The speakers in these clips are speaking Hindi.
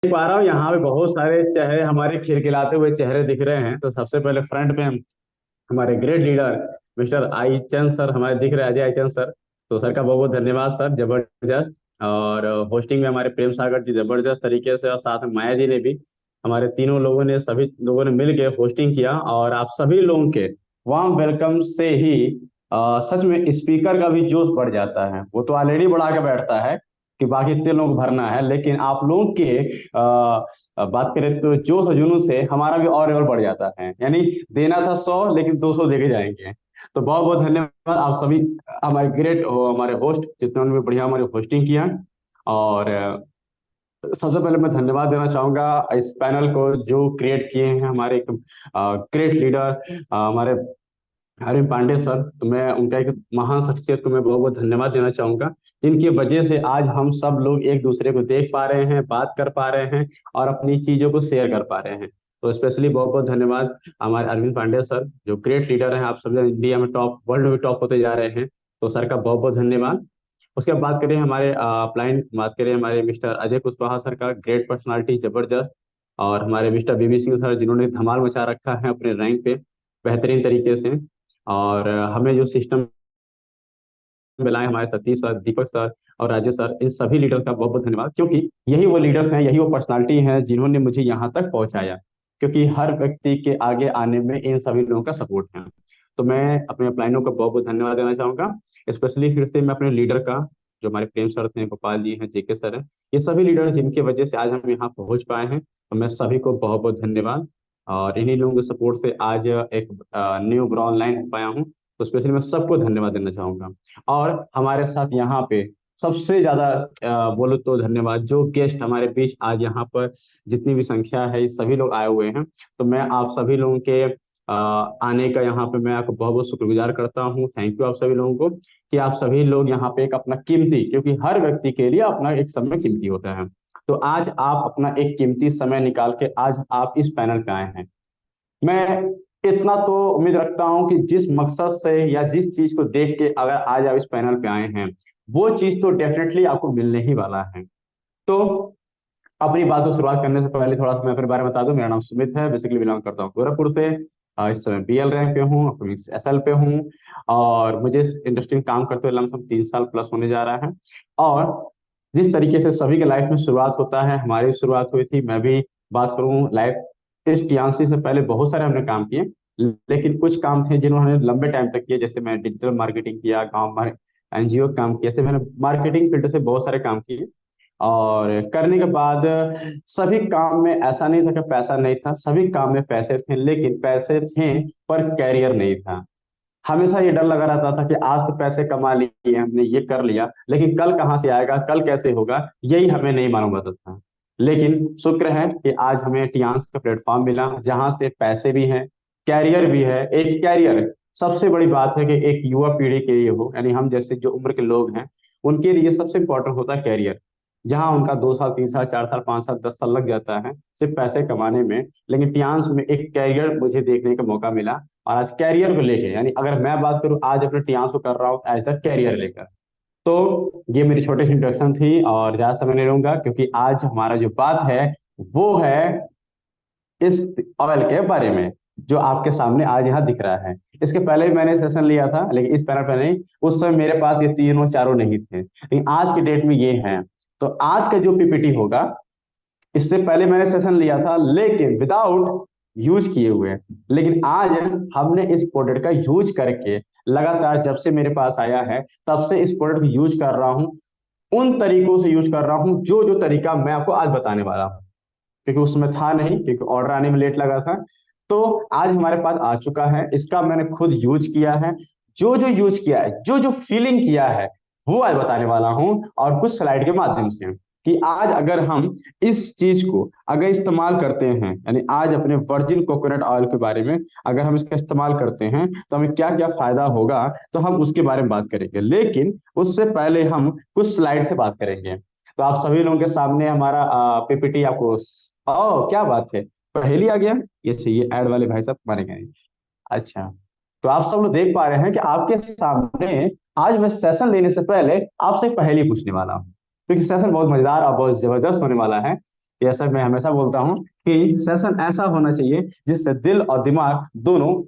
देख पा रहा हूँ यहाँ पे बहुत सारे चेहरे हमारे खिलखिलाते हुए चेहरे दिख रहे हैं। तो सबसे पहले फ्रंट पे हमारे great leader mister I Chand sir हमारे दिख रहे हैं, अजय आई चंद सर। तो सर का बहुत बहुत धन्यवाद सर, जबरदस्त। और होस्टिंग में हमारे प्रेम सागर जी जबरदस्त तरीके से, और साथ में माया जी ने भी, हमारे तीनों लोगों ने, सभी लोगों ने मिल के होस्टिंग किया। और आप सभी लोगों के वार्म वेलकम से ही सच में स्पीकर का भी जोश बढ़ जाता है। वो तो ऑलरेडी बढ़ा के बैठता है कि बाकी इतने लोग भरना है, लेकिन आप लोगों के बात करें तो जोश और जुनून से हमारा भी और बढ़ जाता है। यानी देना था 100 लेकिन 200 देके जाएंगे। तो बहुत बहुत धन्यवाद आप सभी हमारे ग्रेट हमारे होस्ट जितने भी बढ़िया हमारी होस्टिंग किया। और सबसे पहले मैं धन्यवाद देना चाहूंगा इस पैनल को जो क्रिएट किए हैं हमारे ग्रेट लीडर हमारे अरविंद पांडे सर। तो मैं उनका एक महान शख्सियत को मैं बहुत बहुत धन्यवाद देना चाहूंगा, जिनकी वजह से आज हम सब लोग एक दूसरे को देख पा रहे हैं, बात कर पा रहे हैं और अपनी चीजों को शेयर कर पा रहे हैं। तो स्पेशली बहुत बहुत धन्यवाद हमारे अरविंद पांडे सर, जो ग्रेट लीडर हैं। आप सब इंडिया में टॉप, वर्ल्ड में टॉप होते जा रहे हैं। तो सर का बहुत बहुत धन्यवाद। उसके बाद बात करें हमारे अपलाइन, बात करें हमारे मिस्टर अजय कुशवाहा सर का, ग्रेट पर्सनालिटी, जबरदस्त। और हमारे मिस्टर बीबी सिंह सर, जिन्होंने धमाल मचा रखा है अपने रैंक पे बेहतरीन तरीके से। और हमें जो सिस्टम मिलाए हमारे सतीश सर, दीपक सर और राजेश सर, इन सभी लीडर का बहुत बहुत धन्यवाद, क्योंकि यही वो लीडर्स हैं, यही वो पर्सनालिटी हैं जिन्होंने मुझे यहाँ तक पहुंचाया। क्योंकि हर व्यक्ति के आगे आने में इन सभी लोगों का सपोर्ट है। तो मैं अपने अपलाइनों को बहुत बहुत धन्यवाद देना चाहूंगा। स्पेशली फिर से मैं अपने लीडर का, जो हमारे प्रेम सर थे, गोपाल जी हैं, जेके सर हैं, ये सभी लीडर जिनकी वजह से आज हम यहाँ पहुंच पाए हैं। तो मैं सभी को बहुत बहुत धन्यवाद। और इन्हीं लोगों के सपोर्ट से आज एक न्यू ऑनलाइन हो पाया हूँ। तो स्पेशली मैं सबको धन्यवाद देना चाहूंगा। और हमारे साथ यहाँ पे सबसे ज्यादा बोलो तो धन्यवाद, जो गेस्ट हमारे बीच आज यहाँ पर जितनी भी संख्या है, ये सभी लोग आए हुए हैं। तो मैं आप सभी लोगों के आने का यहाँ पे मैं आपको बहुत बहुत शुक्रगुजार करता हूँ। थैंक यू आप सभी लोगों को कि आप सभी लोग यहाँ पे एक अपना कीमती, क्योंकि हर व्यक्ति के लिए अपना एक समय कीमती होता है। तो आज आप अपना एक कीमती समय निकाल के आज आप इस पैनल पे आए हैं। मैं इतना तो उम्मीद रखता हूं कि जिस मकसद से या जिस चीज को देख के अगर आज आप इस पैनल पे आए हैं, वो चीज तो डेफिनेटली आपको मिलने ही वाला है। तो अपनी बात को शुरुआत करने से पहले थोड़ा सा मैं अपने बारे में बता दूं। मेरा नाम सुमित है, बेसिकली बिलोंग करता हूँ गोरखपुर से। इस समय बीएल रैंक पे हूँ, अपनी एसएल पे हूँ। और मुझे इस इंडस्ट्री में काम करते हुए लमसम 3 साल प्लस होने जा रहा है। और जिस तरीके से सभी के लाइफ में शुरुआत होता है, हमारी भी शुरुआत हुई थी। मैं भी बात करूँ लाइफ इस टीआनसी से पहले बहुत सारे हमने काम किए, लेकिन कुछ काम थे जिन्होंने लंबे टाइम तक किए। जैसे मैं डिजिटल मार्केटिंग किया, गाँव में एनजीओ काम किया, ऐसे मैंने मार्केटिंग फील्ड से बहुत सारे काम किए। और करने के बाद सभी काम में ऐसा नहीं था कि पैसा नहीं था, सभी काम में पैसे थे, लेकिन पैसे थे पर कैरियर नहीं था। हमेशा ये डर लगा रहता था कि आज तो पैसे कमा लिए, हमने ये कर लिया, लेकिन कल कहाँ से आएगा, कल कैसे होगा, यही हमें नहीं मालूम रहता था। लेकिन शुक्र है कि आज हमें टियांस का प्लेटफॉर्म मिला, जहां से पैसे भी हैं, कैरियर भी है। एक कैरियर सबसे बड़ी बात है कि एक युवा पीढ़ी के लिए हो, यानी हम जैसे जो उम्र के लोग हैं, उनके लिए सबसे इंपॉर्टेंट होता है कैरियर। जहां उनका 2 साल, 3 साल, 4 साल, 5 साल, 10 साल लग जाता है सिर्फ पैसे कमाने में, लेकिन टियांस में एक कैरियर मुझे देखने का मौका मिला। और आज कैरियर को लेके, यानी अगर मैं बात करूं आज अपने टियांस को कर रहा हूं एज द कैरियर लेकर। तो ये मेरी छोटी सी इंट्रोडक्शन थी और ज्यादा समय नहीं लूंगा, क्योंकि आज हमारा जो बात है वो है इस ऑयल के बारे में, जो आपके सामने आज यहाँ दिख रहा है। इसके पहले भी मैंने सेशन लिया था, लेकिन इस पैनल पे नहीं। उस समय मेरे पास ये तीनों चारों नहीं थे, लेकिन आज की डेट में ये हैं। तो आज का जो पीपीटी होगा, इससे पहले मैंने सेशन लिया था लेकिन विदाउट यूज किए हुए, लेकिन आज हमने इस प्रोडक्ट का यूज करके लगातार जब से मेरे पास आया है तब से इस प्रोडक्ट को यूज कर रहा हूं। उन तरीकों से यूज कर रहा हूं जो जो तरीका मैं आपको आज बताने वाला हूं, क्योंकि उस समय था नहीं, क्योंकि ऑर्डर आने में लेट लगा था। तो आज हमारे पास आ चुका है, इसका मैंने खुद यूज किया है। जो जो यूज किया है, जो जो फीलिंग किया है, वो आज बताने वाला हूं, और कुछ स्लाइड के माध्यम से, कि आज अगर हम इस चीज को अगर इस्तेमाल करते हैं, यानी आज अपने वर्जिन कोकोनट ऑयल के बारे में अगर हम इसका इस्तेमाल करते हैं तो हमें क्या क्या फायदा होगा, तो हम उसके बारे में बात करेंगे। लेकिन उससे पहले हम कुछ स्लाइड से बात करेंगे। तो आप सभी लोगों के सामने हमारा पीपीटी आपको, ओ क्या बात है, पहली आ गया। ये चाहिए ऐड वाले भाई साहब मारे गए। अच्छा, तो आप सब लोग देख पा रहे हैं कि आपके सामने आज मैं सेशन लेने से पहले आपसे पहेली पूछने वाला हूँ, क्योंकि सेशन बहुत मजेदार और बहुत जबरदस्त होने वाला है। ऐसा मैं हमेशा बोलता हूँ कि सेशन ऐसा होना चाहिए जिससे दिल और दिमाग दोनों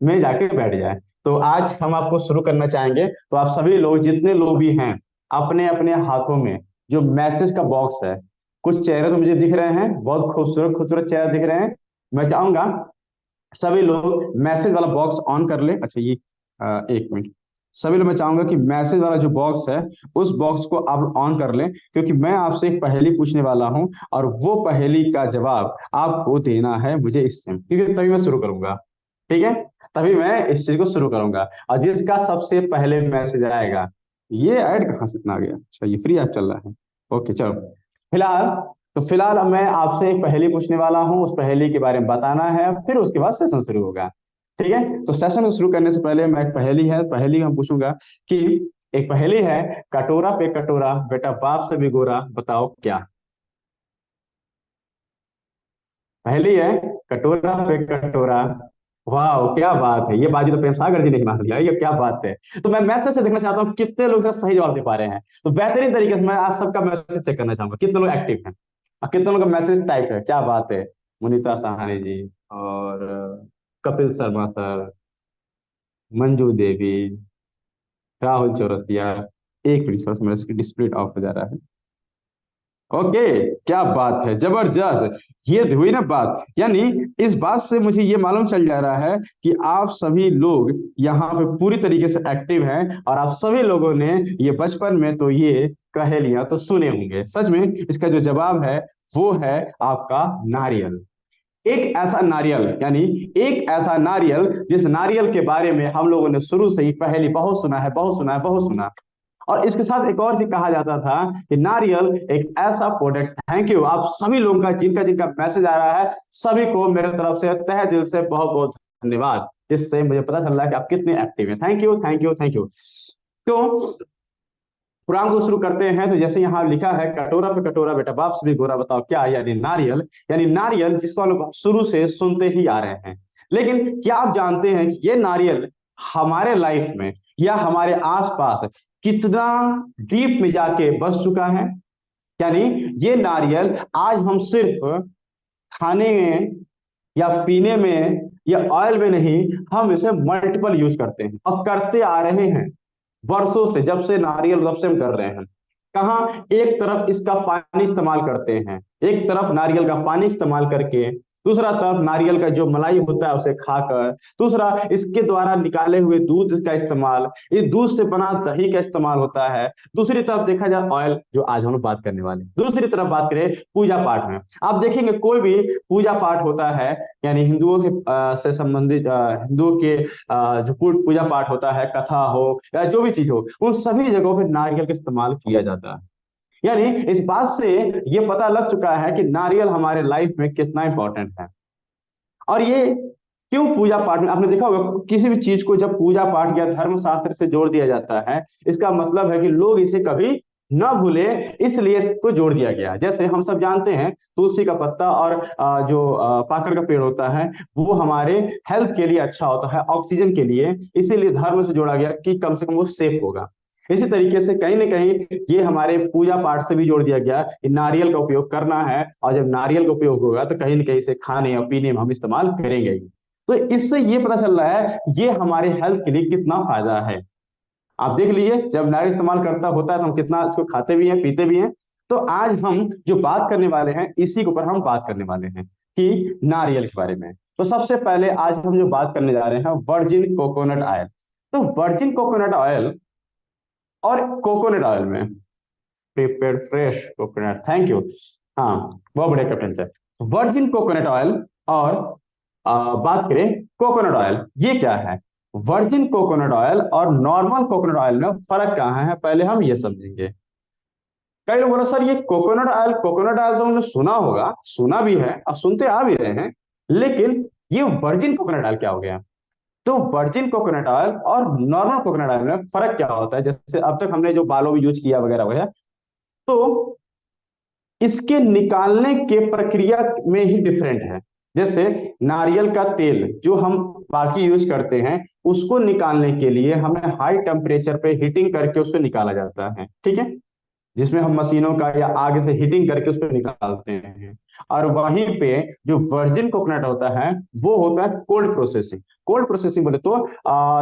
में जाके बैठ जाए। तो आज हम आपको शुरू करना चाहेंगे, तो आप सभी लोग जितने लोग भी हैं अपने अपने हाथों में जो मैसेज का बॉक्स है, कुछ चेहरे तो मुझे दिख रहे हैं, बहुत खूबसूरत खूबसूरत चेहरे दिख रहे हैं। मैं चाहूंगा सभी लोग मैसेज वाला बॉक्स ऑन कर ले। अच्छा ये एक मिनट, सभी लोग मैं चाहूंगा कि मैसेज वाला जो बॉक्स है उस बॉक्स को आप ऑन कर लें, क्योंकि मैं आपसे एक पहेली पूछने वाला हूं और वो पहेली का जवाब आपको देना है मुझे इससे, क्योंकि तभी मैं शुरू करूंगा। ठीक है, तभी मैं इस चीज को शुरू करूंगा, और जिसका सबसे पहले मैसेज आएगा। ये ऐड कहाँ से इतना आ गया? अच्छा ये फ्री ऐप चल रहा है। ओके चलो, फिलहाल फिलहाल अब मैं आपसे एक पहेली पूछने वाला हूँ, उस पहेली के बारे में बताना है, फिर उसके बाद सेशन शुरू होगा। ठीक है, तो सेशन को शुरू करने से पहले मैं एक पहेली हम पूछूंगा कि एक पहेली है, कटोरा पे कटोरा बेटा बाप से भी गोरा, बताओ क्या? पहेली है, कटोरा पे कटोरा। वाह क्या बात है, ये बाजी तो प्रेम सागर जी ने ही मान लिया, ये क्या बात है। तो मैं मैसेज से देखना चाहता हूँ कितने लोग इसका सही जवाब दे पा रहे हैं। तो बेहतरीन तरीके से मैं आज सबका मैसेज चेक करना चाहूंगा, कितने लोग एक्टिव हैं और कितने लोग का मैसेज टाइप है। क्या बात है, मुनीता सहानी जी और कपिल शर्मा सर, मंजू देवी, राहुल चौरसिया। एक मिनट सर, मेरा डिस्प्ले ऑफ हो जा रहा है। ओके, क्या बात है, जबरदस्त। ये हुई ना बात, यानी इस बात से मुझे ये मालूम चल जा रहा है कि आप सभी लोग यहाँ पे पूरी तरीके से एक्टिव हैं, और आप सभी लोगों ने ये बचपन में तो ये कहेलियां तो सुने होंगे। सच में इसका जो जवाब है वो है आपका नारियल। एक ऐसा नारियल, यानी एक ऐसा नारियल जिस नारियल के बारे में हम लोगों ने शुरू से ही पहले बहुत सुना है, बहुत सुना है, बहुत सुना। और इसके साथ एक और चीज कहा जाता था कि नारियल एक ऐसा प्रोडक्ट। थैंक यू आप सभी लोगों का, जिनका जिनका मैसेज आ रहा है, सभी को मेरे तरफ से तहे दिल से बहुत बहुत धन्यवाद, जिससे मुझे पता चल रहा है कि आप कितने एक्टिव हैं। Thank you thank you thank you. तो कुरान को शुरू करते हैं, तो जैसे यहाँ लिखा है, कटोरा पे कटोरा बेटा बाप से भी गोरा, बताओ क्या? यानी नारियल। यानी नारियल जिसको हम लोग शुरू से सुनते ही आ रहे हैं। लेकिन क्या आप जानते हैं कि ये नारियल हमारे लाइफ में या हमारे आसपास कितना डीप में जाके बस चुका है? यानी ये नारियल आज हम सिर्फ खाने में या पीने में या ऑयल में नहीं, हम इसे मल्टीपल यूज करते हैं और करते आ रहे हैं वर्षों से, जब से नारियल तब से हम कर रहे हैं। कहाँ, एक तरफ इसका पानी इस्तेमाल करते हैं, एक तरफ नारियल का पानी इस्तेमाल करके, दूसरा तरफ नारियल का जो मलाई होता है उसे खाकर, दूसरा इसके द्वारा निकाले हुए दूध का इस्तेमाल, इस दूध से बना दही का इस्तेमाल होता है। दूसरी तरफ देखा जाए ऑयल, जो आज हम लोग बात करने वाले हैं। दूसरी तरफ बात करें पूजा पाठ में, आप देखेंगे कोई भी पूजा पाठ होता है, यानी हिंदुओं से संबंधित हिंदुओं के जो पूजा पाठ होता है, कथा हो या जो भी चीज हो, उन सभी जगहों पे नारियल का इस्तेमाल किया जाता है। यानी इस बात से ये पता लग चुका है कि नारियल हमारे लाइफ में कितना इंपॉर्टेंट है। और ये क्यों पूजा पाठ में, आपने देखा होगा किसी भी चीज को जब पूजा पाठ या धर्म शास्त्र से जोड़ दिया जाता है, इसका मतलब है कि लोग इसे कभी न भूले, इसलिए इसको जोड़ दिया गया। जैसे हम सब जानते हैं तुलसी का पत्ता और जो पाकड़ का पेड़ होता है, वो हमारे हेल्थ के लिए अच्छा होता है, ऑक्सीजन के लिए, इसीलिए धर्म से जोड़ा गया कि कम से कम वो सेफ होगा। इसी तरीके से कहीं ना कहीं ये हमारे पूजा पाठ से भी जोड़ दिया गया कि नारियल का उपयोग करना है, और जब नारियल का उपयोग होगा तो कहीं ना कहीं से खाने और पीने में हम इस्तेमाल करेंगे ही। तो इससे ये पता चल रहा है ये हमारे हेल्थ के लिए कितना फायदा है। आप देख लीजिए, जब नारियल इस्तेमाल करता होता है तो हम कितना इसको खाते भी हैं, पीते भी हैं। तो आज हम जो बात करने वाले हैं, इसी के ऊपर हम बात करने वाले हैं कि नारियल के बारे में। तो सबसे पहले आज हम जो बात करने जा रहे हैं, वर्जिन कोकोनट ऑयल। तो वर्जिन कोकोनट ऑयल और कोकोनट ऑयल में, prepared fresh coconut, thank you. हाँ, बहुत बढ़िया captain sir. Virgin coconut oil और बात करें कोकोनट ऑयल, ये क्या है? वर्जिन कोकोनट ऑयल और नॉर्मल कोकोनट ऑयल में फर्क कहाँ है, पहले हम ये समझेंगे। कई लोग बोले सर ये कोकोनट ऑयल तो हमने सुना होगा, सुना भी है और सुनते आ भी रहे हैं, लेकिन ये वर्जिन कोकोनट ऑयल क्या हो गया? तो वर्जिन कोकोनट ऑयल और नॉर्मल कोकोनट ऑयल में फर्क क्या होता है? जैसे अब तक हमने जो बालों में यूज किया वगैरह वगैरह, तो इसके निकालने के प्रक्रिया में ही डिफरेंट है। जैसे नारियल का तेल जो हम बाकी यूज करते हैं, उसको निकालने के लिए हमें हाई टेम्परेचर पे हीटिंग करके उसको निकाला जाता है, ठीक है। जिसमें हम मशीनों का या आगे से हीटिंग करके उसको निकालते हैं। और वहीं पे जो वर्जिन कोकोनट होता है वो होता है कोल्ड प्रोसेसिंग। कोल्ड प्रोसेसिंग बोले तो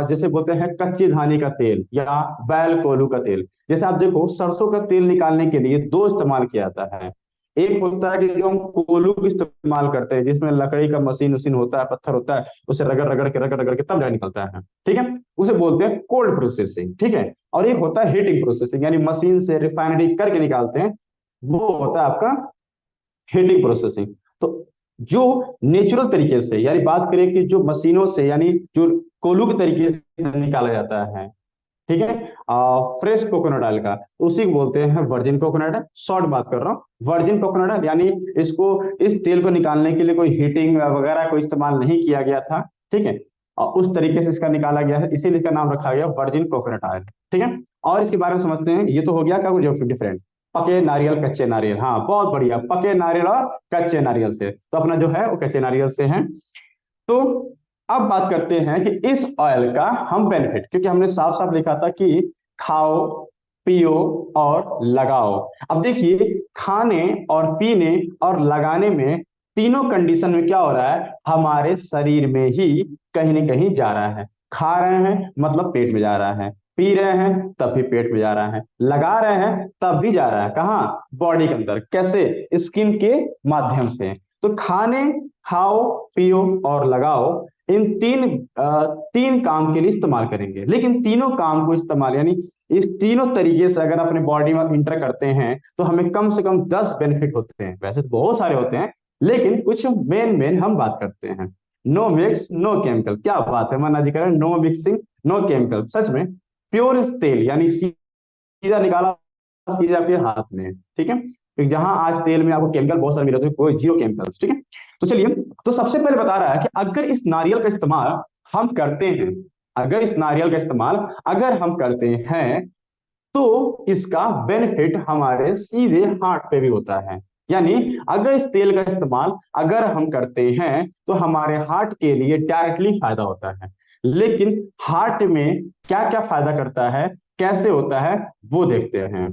जैसे बोलते हैं कच्ची धानी का तेल या बैल कोल्हू का तेल। जैसे आप देखो सरसों का तेल निकालने के लिए दो इस्तेमाल किया जाता है। एक होता है कि जो हम कोल्हू की इस्तेमाल करते हैं, जिसमें लकड़ी का मशीन उसीन होता है, पत्थर होता है, उसे रगड़ रगड़ के तब जाके निकलता है, ठीक है। उसे बोलते हैं कोल्ड प्रोसेसिंग, ठीक है। और एक होता है हीटिंग प्रोसेसिंग, यानी मशीन से रिफाइनरी करके निकालते हैं, वो होता है आपका हीटिंग प्रोसेसिंग। तो जो नेचुरल तरीके से, यानी बात करें कि जो मशीनों से, यानी जो कोल्हू के तरीके से निकाला जाता है, ठीक है, फ्रेश कोकोनट ऑयल का, उसी को बोलते हैं वर्जिन कोकोनट। शॉर्ट बात कर रहा हूँ, वर्जिन कोकोनट यानी इसको, इस तेल को निकालने के लिए कोई हीटिंग वगैरह कोई इस्तेमाल नहीं किया गया था, ठीक है। और उस तरीके से इसका निकाला गया है, इसीलिए इसका नाम रखा गया वर्जिन कोकोनट ऑयल, ठीक है। और इसके बारे में समझते हैं, ये तो हो गया क्या कुछ डिफरेंट। पके नारियल कच्चे नारियल, हाँ बहुत बढ़िया, पके नारियल और कच्चे नारियल से, तो अपना जो है वो कच्चे नारियल से है। तो अब बात करते हैं कि इस ऑयल का हम बेनिफिट, क्योंकि हमने साफ साफ लिखा था कि खाओ, पियो और लगाओ। अब देखिए, खाने और पीने और लगाने में, तीनों कंडीशन में क्या हो रहा है, हमारे शरीर में ही कहीं ना कहीं जा रहा है। खा रहे हैं मतलब पेट में जा रहा है, पी रहे हैं तब भी पेट में जा रहा है, लगा रहे हैं तब भी जा रहा है। कहाँ? बॉडी के अंदर। कैसे? स्किन के माध्यम से। तो खाने, खाओ, पियो और लगाओ, इन तीन काम के लिए इस्तेमाल करेंगे। लेकिन तीनों काम को इस्तेमाल, यानी इस तीनों तरीके से अगर अपने बॉडी में इंटर करते हैं तो हमें कम से कम 10 बेनिफिट होते हैं। वैसे तो बहुत सारे होते हैं, लेकिन कुछ मेन मेन हम बात करते हैं। नो मिक्स नो केमिकल, क्या बात है मन्ना जी, कह रहे हैं नो मिक्सिंग नो केमिकल। सच में प्योर तेल, यानी सीधा निकाला, सीधे आपके हाथ में है, ठीक है। क्योंकि जहां आज तेल में आपको केमिकल बहुत सारे मिले थे, कोई जीरो केमिकल्स, ठीक है। तो चलिए, तो सबसे पहले बता रहा है कि अगर इस नारियल का इस्तेमाल हम करते हैं, अगर इस नारियल का इस्तेमाल अगर हम करते हैं, तो इसका बेनिफिट हमारे सीधे हार्ट पे भी होता है। यानी अगर इस तेल का इस्तेमाल अगर हम करते हैं तो हमारे हार्ट के लिए डायरेक्टली फायदा होता है। लेकिन हार्ट में क्या क्या फायदा करता है, कैसे होता है, वो देखते हैं।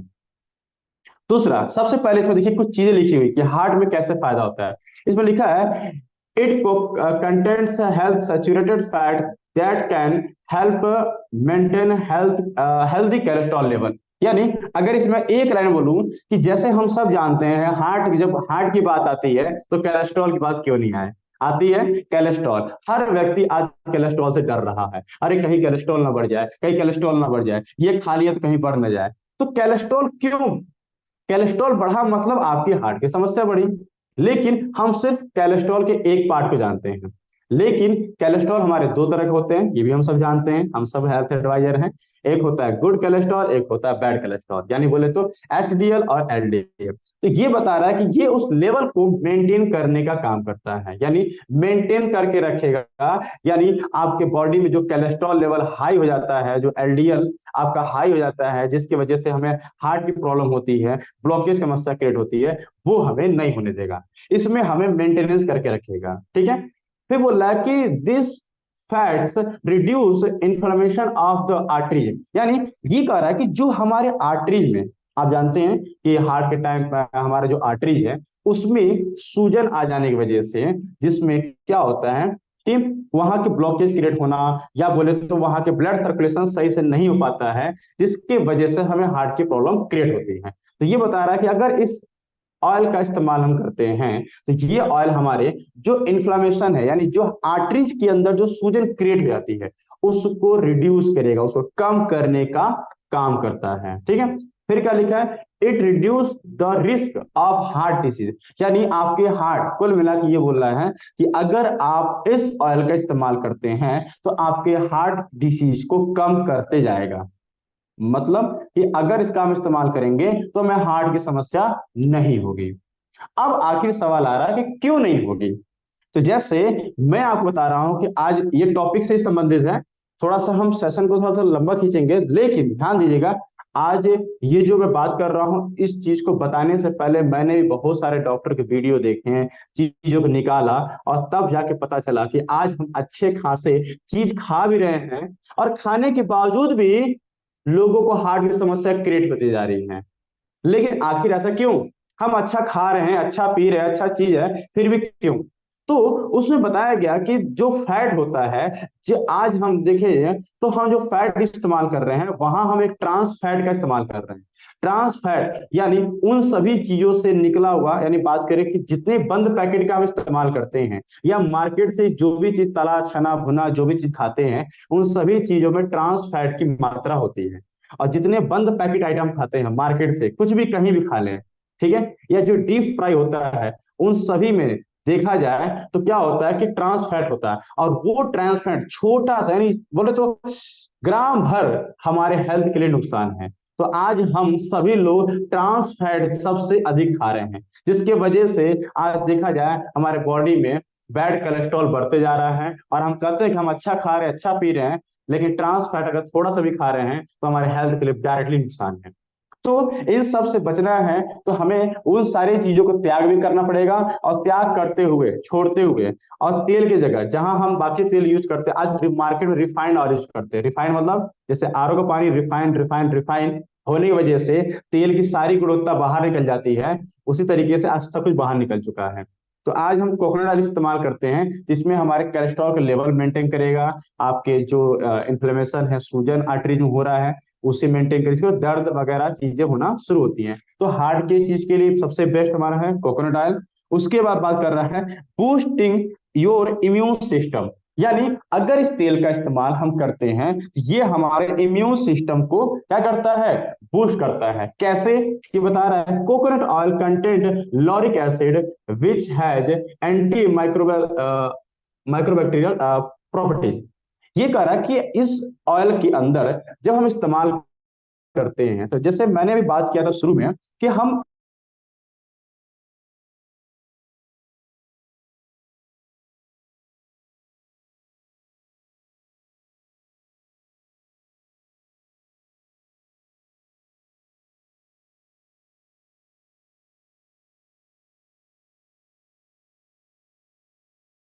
दूसरा, सबसे पहले इसमें देखिए कुछ चीजें लिखी हुई कि हार्ट में कैसे फायदा होता है। इसमें लिखा है it contents health saturated fat that can help maintain healthy cholesterol level. यानी अगर इसमें एक लाइन बोलूं कि जैसे हम सब जानते हैं, हार्ट, जब हार्ट की बात आती है तो कोलेस्ट्रॉल की बात क्यों नहीं आए, आती है कोलेस्ट्रॉल। हर व्यक्ति आज कोलेस्ट्रॉल से डर रहा है, अरे कहीं कोलेस्ट्रॉल ना बढ़ जाए, कहीं कोलेस्ट्रॉल ना बढ़ जाए, ये खा लिया तो कहीं बढ़ ना जाए। तो कोलेस्ट्रॉल क्यों? कोलेस्ट्रॉल बढ़ा मतलब आपकी हार्ट की समस्या बढ़ी। लेकिन हम सिर्फ कोलेस्ट्रॉल के एक पार्ट को जानते हैं। लेकिन कोलेस्ट्रॉल हमारे दो तरह के होते हैं, ये भी हम सब जानते हैं, हम सब हेल्थ एडवाइजर हैं। एक होता है गुड कोलेस्ट्रॉल, एक होता है बैड कोलेस्ट्रॉल, यानी बोले तो एचडीएल और एलडीएल। तो ये बता रहा है कि ये उस लेवल को मेंटेन करने का काम करता है, यानी मेंटेन करके रखेगा। यानी आपके बॉडी में जो कोलेस्ट्रॉल लेवल हाई हो जाता है, जो एलडीएल आपका हाई हो जाता है, जिसकी वजह से हमें हार्ट की प्रॉब्लम होती है, ब्लॉकेज समस्या क्रिएट होती है, वो हमें नहीं होने देगा। इसमें हमें मेंटेनेंस करके रखेगा, ठीक है। फिर बोल रहा है कि this fats reduce inflammation of the arteries, यानी ये कह रहा है कि जो हमारे आर्टरीज में, आप जानते हैं कि हार्ट के टाइम पर हमारा जो आर्टरीज है उसमें सूजन आ जाने की वजह से, जिसमें क्या होता है कि वहां के ब्लॉकेज क्रिएट होना, या बोले तो वहां के ब्लड सर्कुलेशन सही से नहीं हो पाता है, जिसके वजह से हमें हार्ट की प्रॉब्लम क्रिएट होती है। तो ये बता रहा है कि अगर इस ऑयल का इस्तेमाल हम करते हैं तो ये ऑयल हमारे जो इन्फ्लामेशन है, यानी जो आर्टरीज के अंदर जो सूजन क्रिएट हो जाती है, उसको रिड्यूस करेगा, उसको कम करने का काम करता है, ठीक है। फिर क्या लिखा है, it reduce the risk of heart disease, यानी आपके हार्ट, कुल मिला के ये बोल रहा है कि अगर आप इस ऑयल का इस्तेमाल करते हैं तो आपके हार्ट डिसीज को कम करते जाएगा। मतलब कि अगर इसका हम इस्तेमाल करेंगे तो हमें हार्ट की समस्या नहीं होगी। अब आखिर सवाल आ रहा है कि क्यों नहीं होगी। तो जैसे मैं आपको बता रहा हूं कि आज ये टॉपिक से संबंधित है, थोड़ा सा हम सेशन को थोड़ा सा लंबा खींचेंगे, लेकिन ध्यान दीजिएगा, आज ये जो मैं बात कर रहा हूं, इस चीज को बताने से पहले मैंने भी बहुत सारे डॉक्टर के वीडियो देखे हैं, चीजों को निकाला, और तब जाके पता चला कि आज हम अच्छे खासे चीज खा भी रहे हैं, और खाने के बावजूद भी लोगों को हार्ट की समस्या क्रिएट होती जा रही है। लेकिन आखिर ऐसा क्यों? हम अच्छा खा रहे हैं, अच्छा पी रहे हैं, अच्छा चीज है, फिर भी क्यों? तो उसमें बताया गया कि जो फैट होता है, जो आज हम देखें तो हम जो फैट इस्तेमाल कर रहे हैं वहां हम एक ट्रांस फैट का इस्तेमाल कर रहे हैं। ट्रांस फैट यानी उन सभी चीजों से निकला हुआ, यानी बात करें कि जितने बंद पैकेट का हम इस्तेमाल करते हैं या मार्केट से जो भी चीज तला छना भुना जो भी चीज खाते हैं, उन सभी चीजों में ट्रांस फैट की मात्रा होती है। और जितने बंद पैकेट आइटम खाते हैं मार्केट से, कुछ भी कहीं भी खा लें, ठीक है, या जो डीप फ्राई होता है, उन सभी में देखा जाए तो क्या होता है कि ट्रांस फैट होता है। और वो ट्रांस फैट छोटा सा, यानी बोले तो ग्राम भर हमारे हेल्थ के लिए नुकसान है। तो आज हम सभी लोग ट्रांस फैट सबसे अधिक खा रहे हैं, जिसके वजह से आज देखा जाए हमारे बॉडी में बैड कोलेस्ट्रॉल बढ़ते जा रहा है। और हम कहते हैं कि हम अच्छा खा रहे हैं, अच्छा पी रहे हैं, लेकिन ट्रांस फैट अगर थोड़ा सा भी खा रहे हैं तो हमारे हेल्थ के लिए डायरेक्टली नुकसान है। तो इन सब से बचना है तो हमें उन सारी चीजों को त्याग भी करना पड़ेगा। और त्याग करते हुए, छोड़ते हुए, और तेल की जगह जहां हम बाकी तेल यूज करते हैं, आज मार्केट में रिफाइंड ऑयल यूज करते हैं। रिफाइंड मतलब जैसे आरओ का पानी रिफाइंड रिफाइंड रिफाइंड होने की वजह से तेल की सारी गुणवत्ता बाहर निकल जाती है। उसी तरीके से आज सब कुछ बाहर निकल चुका है। तो आज हम कोकोनट ऑयल इस्तेमाल करते हैं, जिसमें हमारे कोलेस्ट्रॉल का लेवल मेंटेन करेगा, आपके जो इन्फ्लेमेशन है, सूजन आर्टरीज में हो रहा है, उसे मेंटेन कर, इसके दर्द वगैरह चीजें होना शुरू होती हैं। तो हार्ट की चीज के लिए सबसे बेस्ट हमारा है कोकोनट ऑयल। उसके बाद बात कर रहा है बूस्टिंग योर इम्यून सिस्टम। यानी अगर इस तेल का इस्तेमाल हम करते हैं तो ये हमारे इम्यून सिस्टम को क्या करता है? बूस्ट करता है। कैसे? ये बता रहा है coconut oil content lauric acid which has antimicrobial mycobacterial properties. ये कह रहा है कि इस ऑयल के अंदर जब हम इस्तेमाल करते हैं, तो जैसे मैंने अभी बात किया था शुरू में कि हम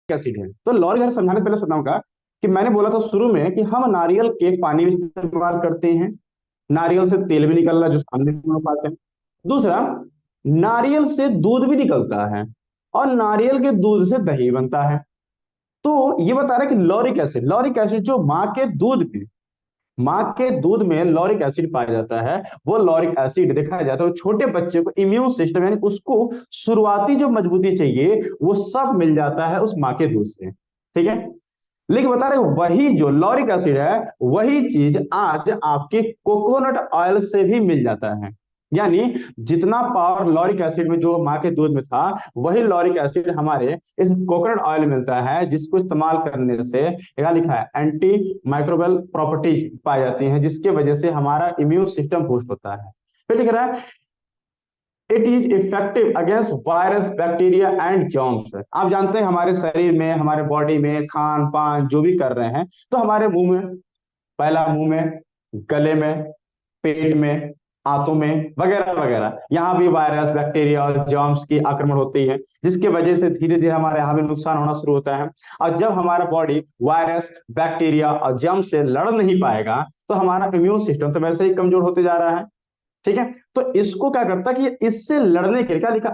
एसिड है, तो लॉरिक एसिड समझाने से पहले बताऊंगा कि मैंने बोला था शुरू में कि हम नारियल के पानी भी इस्तेमाल करते हैं। नारियल से तेल भी निकल रहा है जो सामने हम पाते हैं। दूसरा, नारियल से दूध भी निकलता है, और नारियल के दूध से दही बनता है। तो ये बता रहा है कि लॉरिक एसिड जो माँ के दूध में लॉरिक एसिड पाया जाता है, वो लॉरिक एसिड देखा जाता है वो छोटे बच्चे को इम्यून सिस्टम, यानी उसको शुरुआती जो मजबूती चाहिए वो सब मिल जाता है उस माँ के दूध से, ठीक है। लेकिन बता रहे वही जो लॉरिक एसिड है, वही चीज आज आपके कोकोनट ऑयल से भी मिल जाता है। यानी जितना पावर लॉरिक एसिड में जो माँ के दूध में था, वही लॉरिक एसिड हमारे इस कोकोनट ऑयल में मिलता है, जिसको इस्तेमाल करने से क्या लिखा है, एंटी माइक्रोबियल प्रॉपर्टीज पाई जाती हैं, जिसके वजह से हमारा इम्यून सिस्टम बूस्ट होता है। फिर लिख रहा है it is effective against virus bacteria and germs. आप जानते हैं हमारे शरीर में, हमारे बॉडी में खान पान जो भी कर रहे हैं, तो हमारे मुंह में, पहला मुंह में, गले में, पेट में, आंतों में, वगैरह वगैरह, यहाँ भी वायरस बैक्टीरिया और जर्म्स की आक्रमण होती है, जिसके वजह से धीरे धीरे हमारे यहाँ भी नुकसान होना शुरू होता है। और जब हमारा बॉडी वायरस बैक्टीरिया और जर्म्स से लड़ नहीं पाएगा, तो हमारा इम्यून सिस्टम तो वैसे ही कमजोर होते जा रहा है, ठीक है। तो इसको क्या करता है कि इससे लड़ने के लिए क्या लिखा,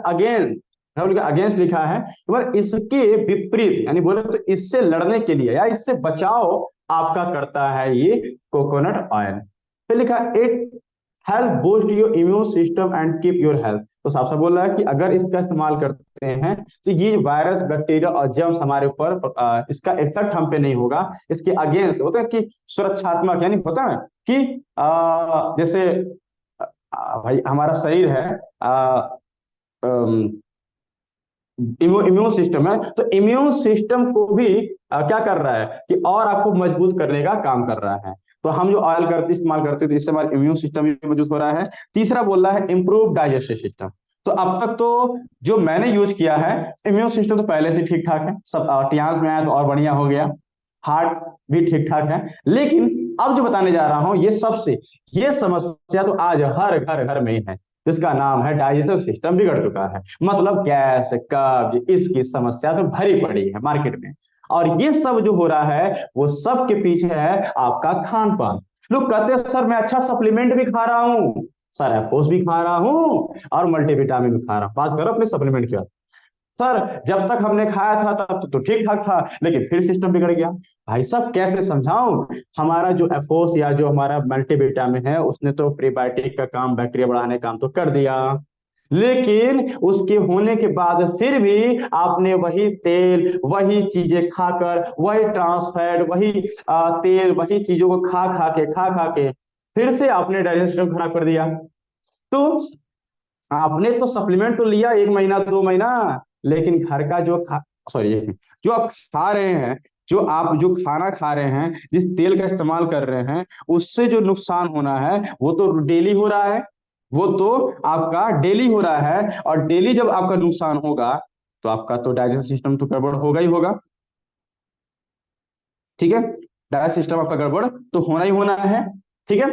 अगेंस्ट लिखा है, पर इसके विपरीत, यानी बोले तो इससे लड़ने के लिए या इससे बचाव आपका करता है ये कोकोनट ऑयल। फिर लिखा it help boost your immune system and keep your health. तो साफ साफ बोल रहा है कि अगर इसका इस्तेमाल करते हैं तो ये वायरस बैक्टीरिया और जर्म्स हमारे ऊपर इसका इफेक्ट हम पे नहीं होगा, इसके अगेंस्ट होता है कि सुरक्षात्मक, यानी होता है कि जैसे भाई हमारा शरीर है, इम्यून सिस्टम है, तो इम्यून सिस्टम को भी क्या कर रहा है कि और आपको मजबूत करने का काम कर रहा है। तो हम जो ऑयल करते इस्तेमाल करते हैं तो इससे हमारा इम्यून सिस्टम भी मजबूत हो रहा है। तीसरा बोल रहा है इंप्रूव डाइजेस्टिव सिस्टम। तो अब तक तो जो मैंने यूज किया है, इम्यून सिस्टम तो पहले से ठीक ठाक है, सब टियाज में आया तो और बढ़िया हो गया, हार्ट भी ठीक ठाक है। लेकिन अब जो बताने जा रहा हूं ये समस्या तो आज हर घर घर में ही है, जिसका नाम है डाइजेस्टिव सिस्टम बिगड़ चुका है। मतलब गैस, कब्ज, इसकी समस्या तो भरी पड़ी है मार्केट में। और ये सब जो हो रहा है वो सब के पीछे है आपका खान पान। लोग कहते हैं सर मैं अच्छा सप्लीमेंट भी खा रहा हूं, सर एफोस भी खा रहा हूँ और मल्टीविटामिन भी खा रहा हूँ, बात करो अपने सप्लीमेंट की बात। सर जब तक हमने खाया था तब तो ठीक ठाक था, लेकिन फिर सिस्टम बिगड़ गया। भाई साहब कैसे समझाऊं, हमारा जो एफोस या जो हमारा मल्टीविटामिन है उसने तो प्रीबायोटिक का काम, बैक्टीरिया बढ़ाने का काम तो कर दिया, लेकिन उसके होने के बाद फिर भी आपने वही तेल वही चीजें खाकर, वही ट्रांसफैट वही तेल वही चीजों को खा खा के फिर से आपने डाइजेशन सिस्टम खराब कर दिया। तो आपने तो सप्लीमेंट तो लिया 1 महीना 2 महीना, लेकिन घर का जो खा सॉरी जो आप खा रहे हैं, जो खाना खा रहे हैं, जिस तेल का इस्तेमाल कर रहे हैं, उससे जो नुकसान होना है वो तो डेली हो रहा है, वो तो आपका डेली हो रहा है। और डेली जब आपका नुकसान होगा तो आपका तो डाइजेशन सिस्टम तो गड़बड़ होगा ही होगा। ठीक है, डाइजेशन सिस्टम आपका गड़बड़ तो होना ही होना है। ठीक है,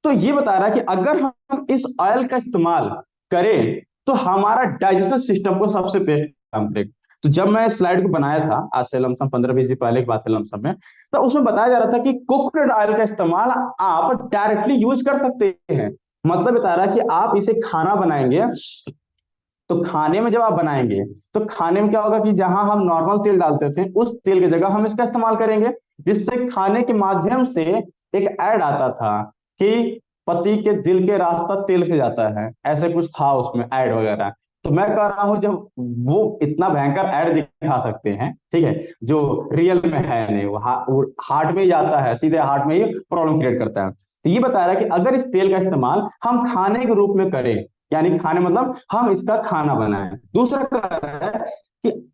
तो ये बता रहा है कि अगर हम इस ऑयल का इस्तेमाल करें तो हमारा डाइजेशन सिस्टम को सबसे बेस्ट काम करेगा। तो जब मैं स्लाइड को बनाया था आज से लमसम 15-20 दिन पहले की बात है लमसम में, तो उसमें बताया जा रहा था कि कोकोनट ऑयल का इस्तेमाल आप डायरेक्टली यूज कर सकते हैं। मतलब बता रहा है कि आप इसे खाना बनाएंगे, तो खाने में जब आप बनाएंगे तो खाने में क्या होगा कि जहां हम नॉर्मल तेल डालते थे उस तेल की जगह हम इसका इस्तेमाल करेंगे, जिससे खाने के माध्यम से एक ऐड आता था कि पति के दिल के रास्ता तेल से जाता है, ऐसे कुछ था उसमें ऐड वगैरह। तो मैं कह रहा हूं जब वो इतना भयंकर ऐड दिखा सकते हैं, ठीक है, जो रियल में है नहीं, वो हार्ट में ही जाता है, सीधे हार्ट में ही प्रॉब्लम क्रिएट करता है। तो ये बता रहा है कि अगर इस तेल का इस्तेमाल हम खाने के रूप में करें, यानी खाने मतलब हम इसका खाना बनाएं। दूसरा कह रहा है कि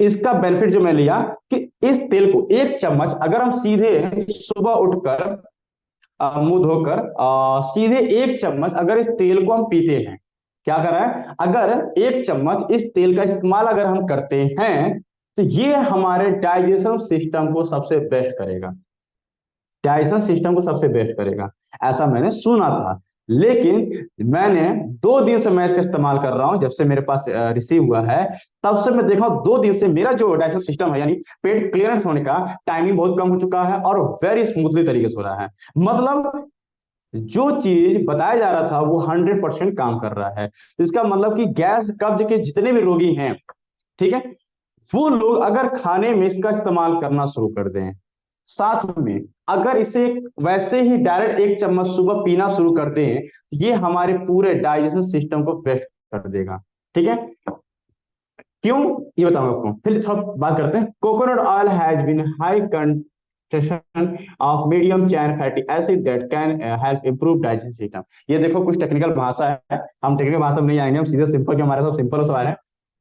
इसका बेनिफिट जो मैं लिया कि इस तेल को 1 चम्मच अगर हम सीधे सुबह उठकर मुंह धोकर सीधे 1 चम्मच अगर इस तेल को हम पीते हैं, क्या कर रहा है, अगर 1 चम्मच इस तेल का इस्तेमाल अगर हम करते हैं तो ये हमारे डाइजेशन सिस्टम को सबसे बेस्ट करेगा, डाइजेशन सिस्टम को सबसे बेस्ट करेगा, ऐसा मैंने सुना था। लेकिन मैंने 2 दिन से मैं इसका इस्तेमाल कर रहा हूं, जब से मेरे पास रिसीव हुआ है तब से मैं देखा 2 दिन से मेरा जो डाइजेशन सिस्टम है, यानी पेट क्लियरेंस होने का टाइमिंग बहुत कम हो चुका है और वेरी स्मूथली तरीके से हो रहा है। मतलब जो चीज बताया जा रहा था वो 100% काम कर रहा है। इसका मतलब कि गैस कब्ज के जितने भी रोगी हैं, ठीक है, वो लोग अगर खाने में इसका इस्तेमाल करना शुरू कर दें, साथ में अगर इसे वैसे ही डायरेक्ट 1 चम्मच सुबह पीना शुरू कर दें, तो ये हमारे पूरे डाइजेशन सिस्टम को बेस्ट कर देगा। ठीक है, क्यों ये बताऊंगा आपको, फिर थोड़ा बात करते हैं। Coconut oil has been high concentration of medium chain fatty acid that can help improve digestion system. ये देखो कुछ टेक्निकल भाषा है, हम टेक्निकल भाषा में नहीं आएंगे, हम सीधे सिंपल के हमारे सब सिंपल सवाल है।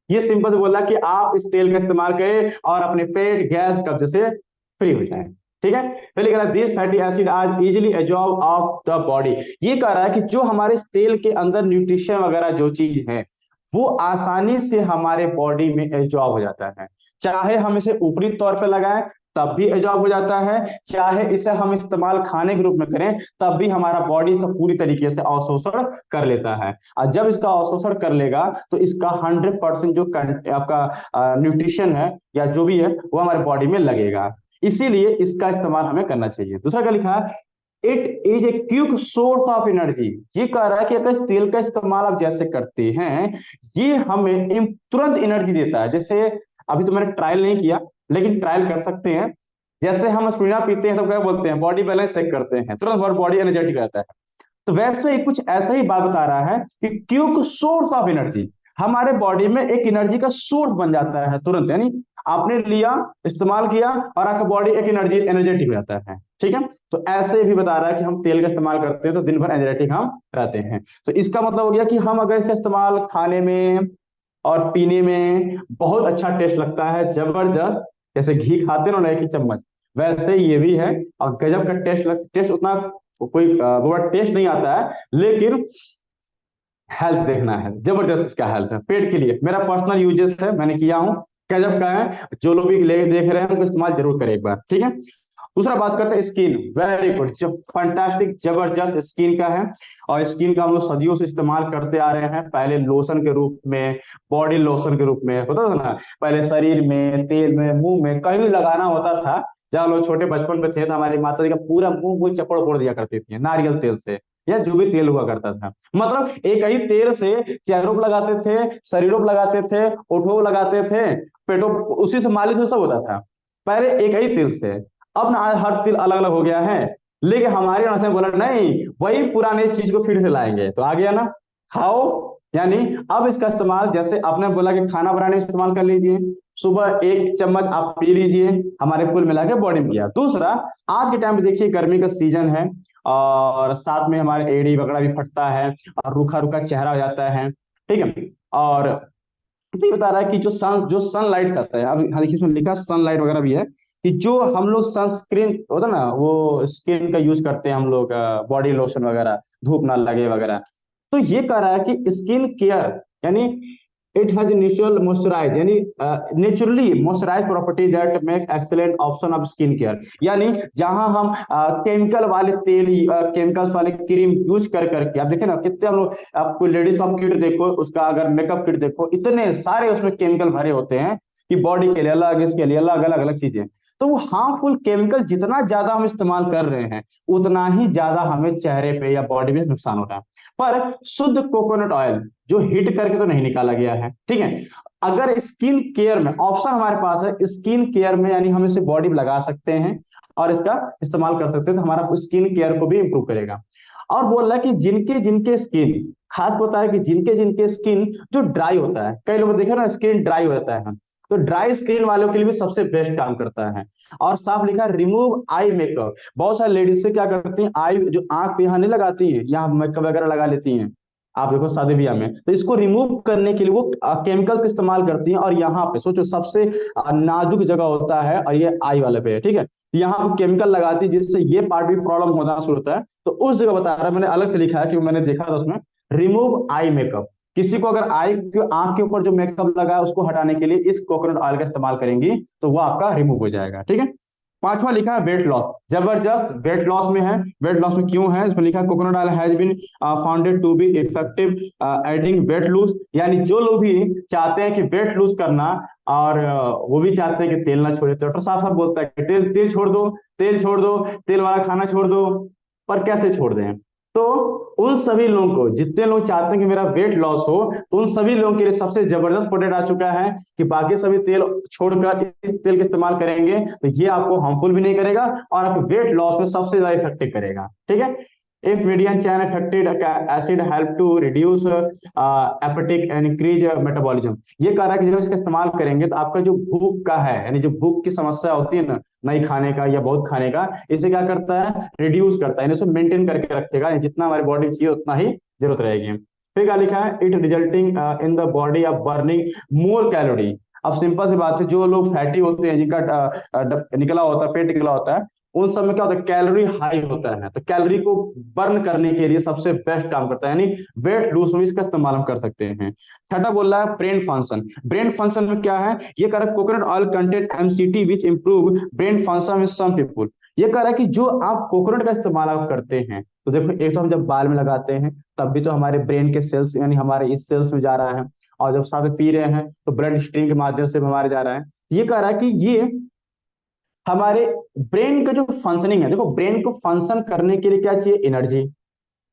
ये सिंपल से बोला कि आप इस तेल का इस्तेमाल करें और अपने पेट गैस कब्ज से फ्री हो जाए। ठीक है, पहले कह रहा है this fatty acid are easily absorb of the body. ये कह रहा है कि जो हमारे इस तेल के अंदर न्यूट्रिशन वगैरह जो चीज है वो आसानी से हमारे बॉडी में एब्जॉर्ब हो जाता है, चाहे हम इसे ऊपरी तौर पे लगाएं तब भी एब्जॉर्ब हो जाता है, चाहे इसे हम इस्तेमाल खाने के रूप में करें तब भी हमारा बॉडी इसका पूरी तरीके से अवशोषण कर लेता है। और जब इसका अवशोषण कर लेगा तो इसका 100% जो आपका न्यूट्रिशन है या जो भी है वो हमारे बॉडी में लगेगा, इसीलिए इसका इस्तेमाल हमें करना चाहिए। दूसरा क्या लिखा है, it is a quick source of energy. ये कह रहा है कि अगर इस तेल का इस्तेमाल आप जैसे करते हैं, ये हमें तुरंत एनर्जी देता है। जैसे अभी तो मैंने ट्रायल नहीं किया, लेकिन ट्रायल कर सकते हैं। जैसे हम स्प्रिना पीते हैं तो क्या बोलते हैं, बॉडी बैलेंस चेक करते हैं, तुरंत हमारी बॉडी एनर्जेटिक रहता है। तो वैसे ही कुछ ऐसा ही बात बता रहा है कि क्विक सोर्स ऑफ एनर्जी हमारे बॉडी में एक एनर्जी का सोर्स बन जाता है तुरंत, यानी आपने लिया, इस्तेमाल किया और आपका बॉडी एक एनर्जेटिक हो जाता है। ठीक है, तो ऐसे भी बता रहा है कि हम तेल का इस्तेमाल करते हैं तो दिन भर एनर्जेटिक हम रहते हैं। तो इसका मतलब हो गया कि हम अगर इसका इस्तेमाल खाने में और पीने में बहुत अच्छा टेस्ट लगता है, जबरदस्त, जैसे घी खाते ना 1 ही चम्मच, वैसे ये भी है और गजब का टेस्ट उतना कोई वो टेस्ट नहीं आता है, लेकिन हेल्थ देखना है, जबरदस्त इसका हेल्थ है पेट के लिए। मेरा पर्सनल यूजेस है, मैंने किया हूँ, गजब का है। जो लोग भी ले देख रहे हैं उनको इस्तेमाल जरूर करें एक बार। ठीक है, दूसरा बात करते हैं स्किन, वेरी गुड, जब फंटास्टिक जबरदस्त स्किन का है। और स्किन का हम लोग सदियों से इस्तेमाल करते आ रहे हैं, पहले लोशन के रूप में, बॉडी लोशन के रूप में होता था ना, पहले शरीर में, तेल में, मुंह में कहीं भी लगाना होता था। जब हम लोग छोटे बचपन में थे तो हमारी माता जी का पूरा मुंह चपड़ फोड़ दिया करती थी नारियल तेल से, या जो भी तेल हुआ करता था। मतलब एक ही तेल से चेहरों पर लगाते थे, शरीरों पर लगाते थे, ओठों पर लगाते थे, पेटों, उसी से मालिश सब होता था पहले एक ही तेल से। अब ना हर तेल अलग अलग हो गया है, लेकिन हमारे यहाँ से बोला नहीं, वही पुराने चीज को फिर से लाएंगे, तो आ गया ना, खाओ। यानी अब इसका इस्तेमाल, जैसे आपने बोला कि खाना बनाने में इस्तेमाल कर लीजिए, सुबह 1 चम्मच आप पी लीजिए, हमारे कुल मिला के बॉडी में किया। दूसरा, आज के टाइम पे देखिए गर्मी का सीजन है, और साथ में हमारे एड़ी वगैरह भी फटता है, और रूखा रूखा चेहरा हो जाता है, ठीक है। और तो ये बता रहा है कि जो सनलाइट आता है, अब हालांकि इसमें लिखा सनलाइट वगैरह भी है, कि जो हम लोग सनस्क्रीन होता है ना, वो स्किन का यूज करते हैं हम लोग, बॉडी लोशन वगैरह, धूप ना लगे वगैरह। तो ये कह रहा है कि स्किन केयर, यानी इट हैज नेचुरल मॉइस्चराइज, यानी naturally moisturize property that make excellent option of skin care. यानी जहां हम केमिकल वाले तेल, केमिकल्स वाले क्रीम यूज कर करके, आप देखें ना कितने हम लोग, आपको लेडीज का किट देखो, उसका अगर मेकअप किट देखो, इतने सारे उसमें केमिकल भरे होते हैं कि बॉडी के लिए अलग, इसके लिए अलग, अलग अलग चीजें। तो वो हार्मफुल केमिकल जितना ज्यादा हम इस्तेमाल कर रहे हैं, उतना ही ज्यादा हमें चेहरे पे या बॉडी में नुकसान हो रहा है। पर शुद्ध कोकोनट ऑयल जो हीट करके तो नहीं निकाला गया है, ठीक है। अगर स्किन केयर में ऑप्शन हमारे पास है, स्किन केयर में यानी हम इसे बॉडी में लगा सकते हैं और इसका इस्तेमाल कर सकते हैं, तो हमारा स्किन केयर को भी इंप्रूव करेगा। और बोल रहा है कि जिनके जिनके स्किन, खास होता है कि जिनके जिनके स्किन जो ड्राई होता है, कई लोग देखे ना स्किन ड्राई हो जाता है, तो ड्राई स्किन वालों के लिए भी सबसे बेस्ट काम करता है। और साफ लिखा है रिमूव आई मेकअप। बहुत सारी लेडीज से क्या करती हैं, आई जो आंख पे यहाँ नहीं लगाती है, यहाँ मेकअप वगैरह लगा लेती हैं, आप देखो शादी ब्याह में, तो इसको रिमूव करने के लिए वो केमिकल का इस्तेमाल करती हैं। और यहाँ पे सोचो सबसे नाजुक जगह होता है, और ये आई वाले पे है, ठीक है, तो यहाँ वो केमिकल लगाती है जिससे ये पार्ट भी प्रॉब्लम होना शुरू होता है। तो उस जगह बता रहा है, मैंने अलग से लिखा है क्योंकि मैंने देखा था उसमें, रिमूव आई मेकअप। किसी को अगर आई के आंख के ऊपर जो मेकअप लगा है उसको हटाने के लिए इस कोकोनट ऑयल का इस्तेमाल करेंगी, तो वो आपका रिमूव हो जाएगा, ठीक है। पांचवा लिखा है वेट लॉस, जबरदस्त वेट लॉस में है। वेट लॉस में क्यों है, इसमें लिखा है coconut oil has been founded to be effective adding weight lose. यानी जो लोग भी चाहते हैं कि वेट लूज करना, और वो भी चाहते हैं कि तेल ना छोड़े, तो डॉक्टर साहब साहब बोलता है कि तेल तेल छोड़ दो, तेल छोड़ दो, तेल वाला खाना छोड़ दो। पर कैसे छोड़ दें, तो उन सभी लोगों को, जितने लोग चाहते हैं कि मेरा वेट लॉस हो, तो उन सभी लोगों के लिए सबसे जबरदस्त प्रोडक्ट आ चुका है कि बाकी सभी तेल छोड़कर इस तेल का इस्तेमाल करेंगे, तो ये आपको हार्मफुल भी नहीं करेगा और आपके वेट लॉस में सबसे ज्यादा इफेक्टिव करेगा, ठीक है। If median chain affected acid help to reduce appetite and increase metabolism। ये कह रहा है कि जब इसका इस्तेमाल करेंगे तो आपका जो भूख का है, यानी जो भूख की समस्या होती है ना, नहीं खाने का या बहुत खाने का, इसे क्या करता है, रिड्यूस करता है, यानी इसे मेंटेन करके रखेगा, जितना हमारी बॉडी में चाहिए उतना ही जरूरत रहेगी। फिर क्या लिखा है, it resulting in the body of burning more calorie. अब सिंपल सी बात है, जो लोग फैटी होते हैं, जिनका निकला होता है, पेट निकला होता है, उन सब में क्या होता है, कैलोरी हाई होता है, तो कैलोरी को बर्न करने के लिए सबसे बेस्ट काम करता है, यानी वेट लूज में इसका इस्तेमाल हम कर सकते हैं। छठा बोल रहा है ब्रेन फंक्शन। ब्रेन फंक्शन में क्या है, ये कह रहा है कोकोनट ऑयल कंटेंट एमसीटी विच इंप्रूव ब्रेन फंक्शन में सम पीपुल। ये कह रहा है कि जो आप कोकोनट का इस्तेमाल आप करते हैं, तो देखो एक तो हम जब बाल में लगाते हैं तब भी तो हमारे ब्रेन के सेल्स, यानी हमारे इस सेल्स में जा रहा है, और जब साथ में पी रहे हैं तो ब्लड स्ट्रीम के माध्यम से हमारे जा रहा है। ये कह रहा है कि ये हमारे ब्रेन का जो फंक्शनिंग है, देखो ब्रेन को फंक्शन करने के लिए क्या चाहिए, एनर्जी।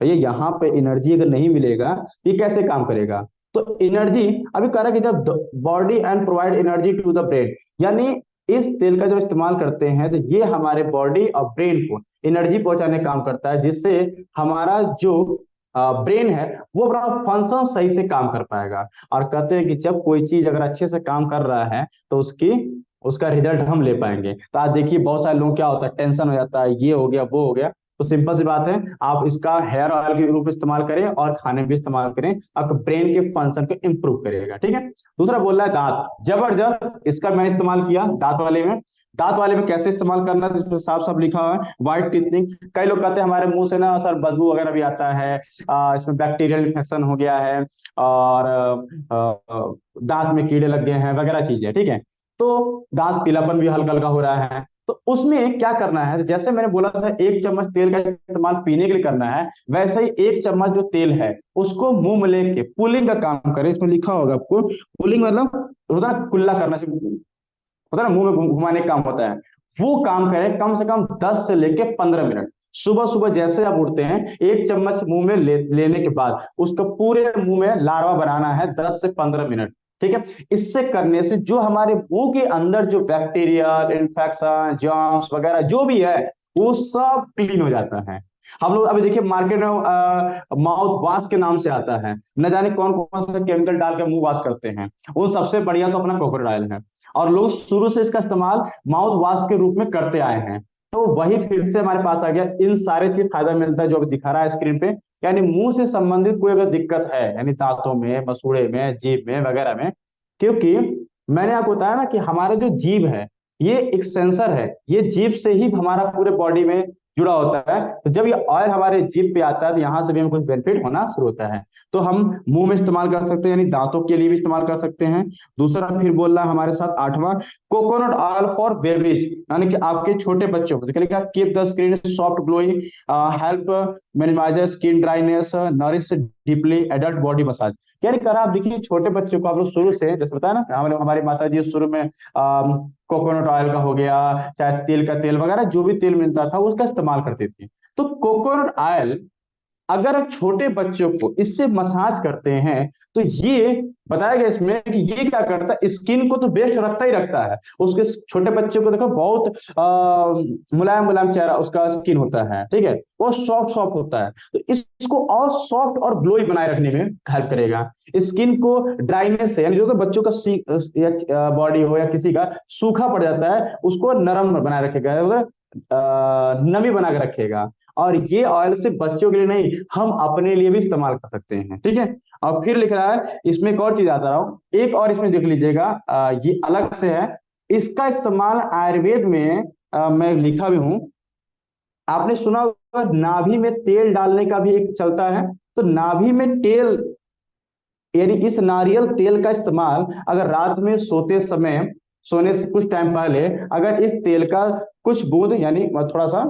भैया यहाँ पे एनर्जी अगर नहीं मिलेगा, ये कैसे काम करेगा, तो एनर्जी अभी कह रहा है कि जब body and provide energy to the brain, यानी इस तेल का जब इस्तेमाल करते हैं तो ये हमारे बॉडी और ब्रेन को एनर्जी पहुंचाने का काम करता है, जिससे हमारा जो ब्रेन है वो अपना फंक्शन सही से काम कर पाएगा। और कहते हैं कि जब कोई चीज अगर अच्छे से काम कर रहा है तो उसकी उसका रिजल्ट हम ले पाएंगे। तो आज देखिए बहुत सारे लोग क्या होता है, टेंशन हो जाता है, ये हो गया वो हो गया, तो सिंपल सी बात है, आप इसका हेयर ऑयल के रूप में इस्तेमाल करें और खाने में भी इस्तेमाल करें, आपके ब्रेन के फंक्शन को इंप्रूव करेगा, ठीक है। दूसरा बोल रहा है दांत, जबरदस्त, इसका मैंने इस्तेमाल किया दांत वाले में। दांत वाले में कैसे इस्तेमाल करना है, इसमें साफ साफ लिखा हुआ है व्हाइट टीथनिंग। कई लोग कहते हैं हमारे मुंह से ना सर बदबू वगैरह भी आता है, इसमें बैक्टीरियल इन्फेक्शन हो गया है, और दांत में कीड़े लग गए हैं वगैरह चीजें, ठीक है। तो दांत पीलापन भी हल्का हल्का हो रहा है, तो उसमें क्या करना है, जैसे मैंने बोला था 1 चम्मच तेल का इस्तेमाल पीने के लिए करना है, वैसे ही 1 चम्मच जो तेल है उसको मुंह में लेके पुलिंग का काम करें। इसमें लिखा होगा आपको, पुलिंग मतलब होता है कुल्ला करना, होता है ना, मुंह में घुमाने का काम होता है, वो काम करें कम से कम 10 से लेके 15 मिनट। सुबह सुबह जैसे आप उठते हैं, 1 चम्मच मुंह में लेने के बाद उसका पूरे मुंह में लार्वा बनाना है 10 से 15 मिनट। ठीक है। इससे करने से जो हमारे मुंह के अंदर जो बैक्टीरिया, इन्फेक्शन, जर्म्स वगैरह जो भी है वो सब क्लीन हो जाता है। हम लोग अभी देखिए मार्केट में माउथ वॉश के नाम से आता है, न जाने कौन कौन सा केमिकल डाल के मुंह वॉश करते हैं। उन सबसे बढ़िया तो अपना कोकोनट ऑयल है, और लोग शुरू से इसका इस्तेमाल माउथ वॉश के रूप में करते आए हैं। तो वही फिर से हमारे पास आ गया, इन सारे चीज फायदा मिलता है जो अभी दिखा रहा है स्क्रीन पे। यानी मुंह से संबंधित कोई अगर दिक्कत है, यानी दांतों में, मसूड़े में, जीभ में वगैरह में, क्योंकि मैंने आपको बताया ना कि हमारा जो जीभ है ये एक सेंसर है, ये जीभ से ही हमारा पूरे बॉडी में जुड़ा होता है। तो जब ये ऑयल हमारे जीभ पे आता है तो यहाँ से भी हमें कुछ बेनिफिट होना शुरू होता है। तो हम मुंह में इस्तेमाल कर सकते हैं, यानी दांतों के लिए भी इस्तेमाल कर सकते हैं। दूसरा फिर बोल रहा है हमारे साथ आठवां, कोकोनट ऑयल फॉर बेबीज, यानी कि आपके छोटे बच्चों को, तो क्या लिखा, keep the skin soft glowing, help minimize skin dryness, nourish deeply, adult body massage. यानी करा आप देखिए छोटे बच्चों को आप लोग शुरू से, जैसे बताया ना हमारी माता जी शुरू में कोकोनट ऑयल का हो गया, चाहे तेल का तेल वगैरह जो भी तेल मिलता था उसका इस्तेमाल करती थी। तो कोकोनट ऑयल अगर आप छोटे बच्चों को इससे मसाज करते हैं तो ये बताया गया इसमें कि ये क्या करता है, स्किन को तो बेस्ट रखता ही रखता है। उसके छोटे बच्चे को देखो बहुत मुलायम मुलायम चेहरा उसका स्किन होता है, ठीक है, वो सॉफ्ट सॉफ्ट होता है। तो इसको और सॉफ्ट और ग्लोई बनाए रखने में हेल्प करेगा। स्किन को ड्राइनेस से, यानी जो तो बच्चों का बॉडी हो या किसी का सूखा पड़ जाता है उसको नरम बनाए रखेगा, नमी बना के रखेगा। और ये ऑयल सिर्फ बच्चों के लिए नहीं, हम अपने लिए भी इस्तेमाल कर सकते हैं, ठीक है। और फिर लिख रहा है इसमें एक और चीज आता रहा हूं, एक और इसमें देख लीजिएगा, ये अलग से है। इसका इस्तेमाल आयुर्वेद में मैं लिखा भी हूं, आपने सुना होगा नाभि में तेल डालने का भी एक चलता है। तो नाभि में तेल, यानी इस नारियल तेल का इस्तेमाल अगर रात में सोते समय, सोने से कुछ टाइम पहले अगर इस तेल का कुछ बूंद, यानी थोड़ा सा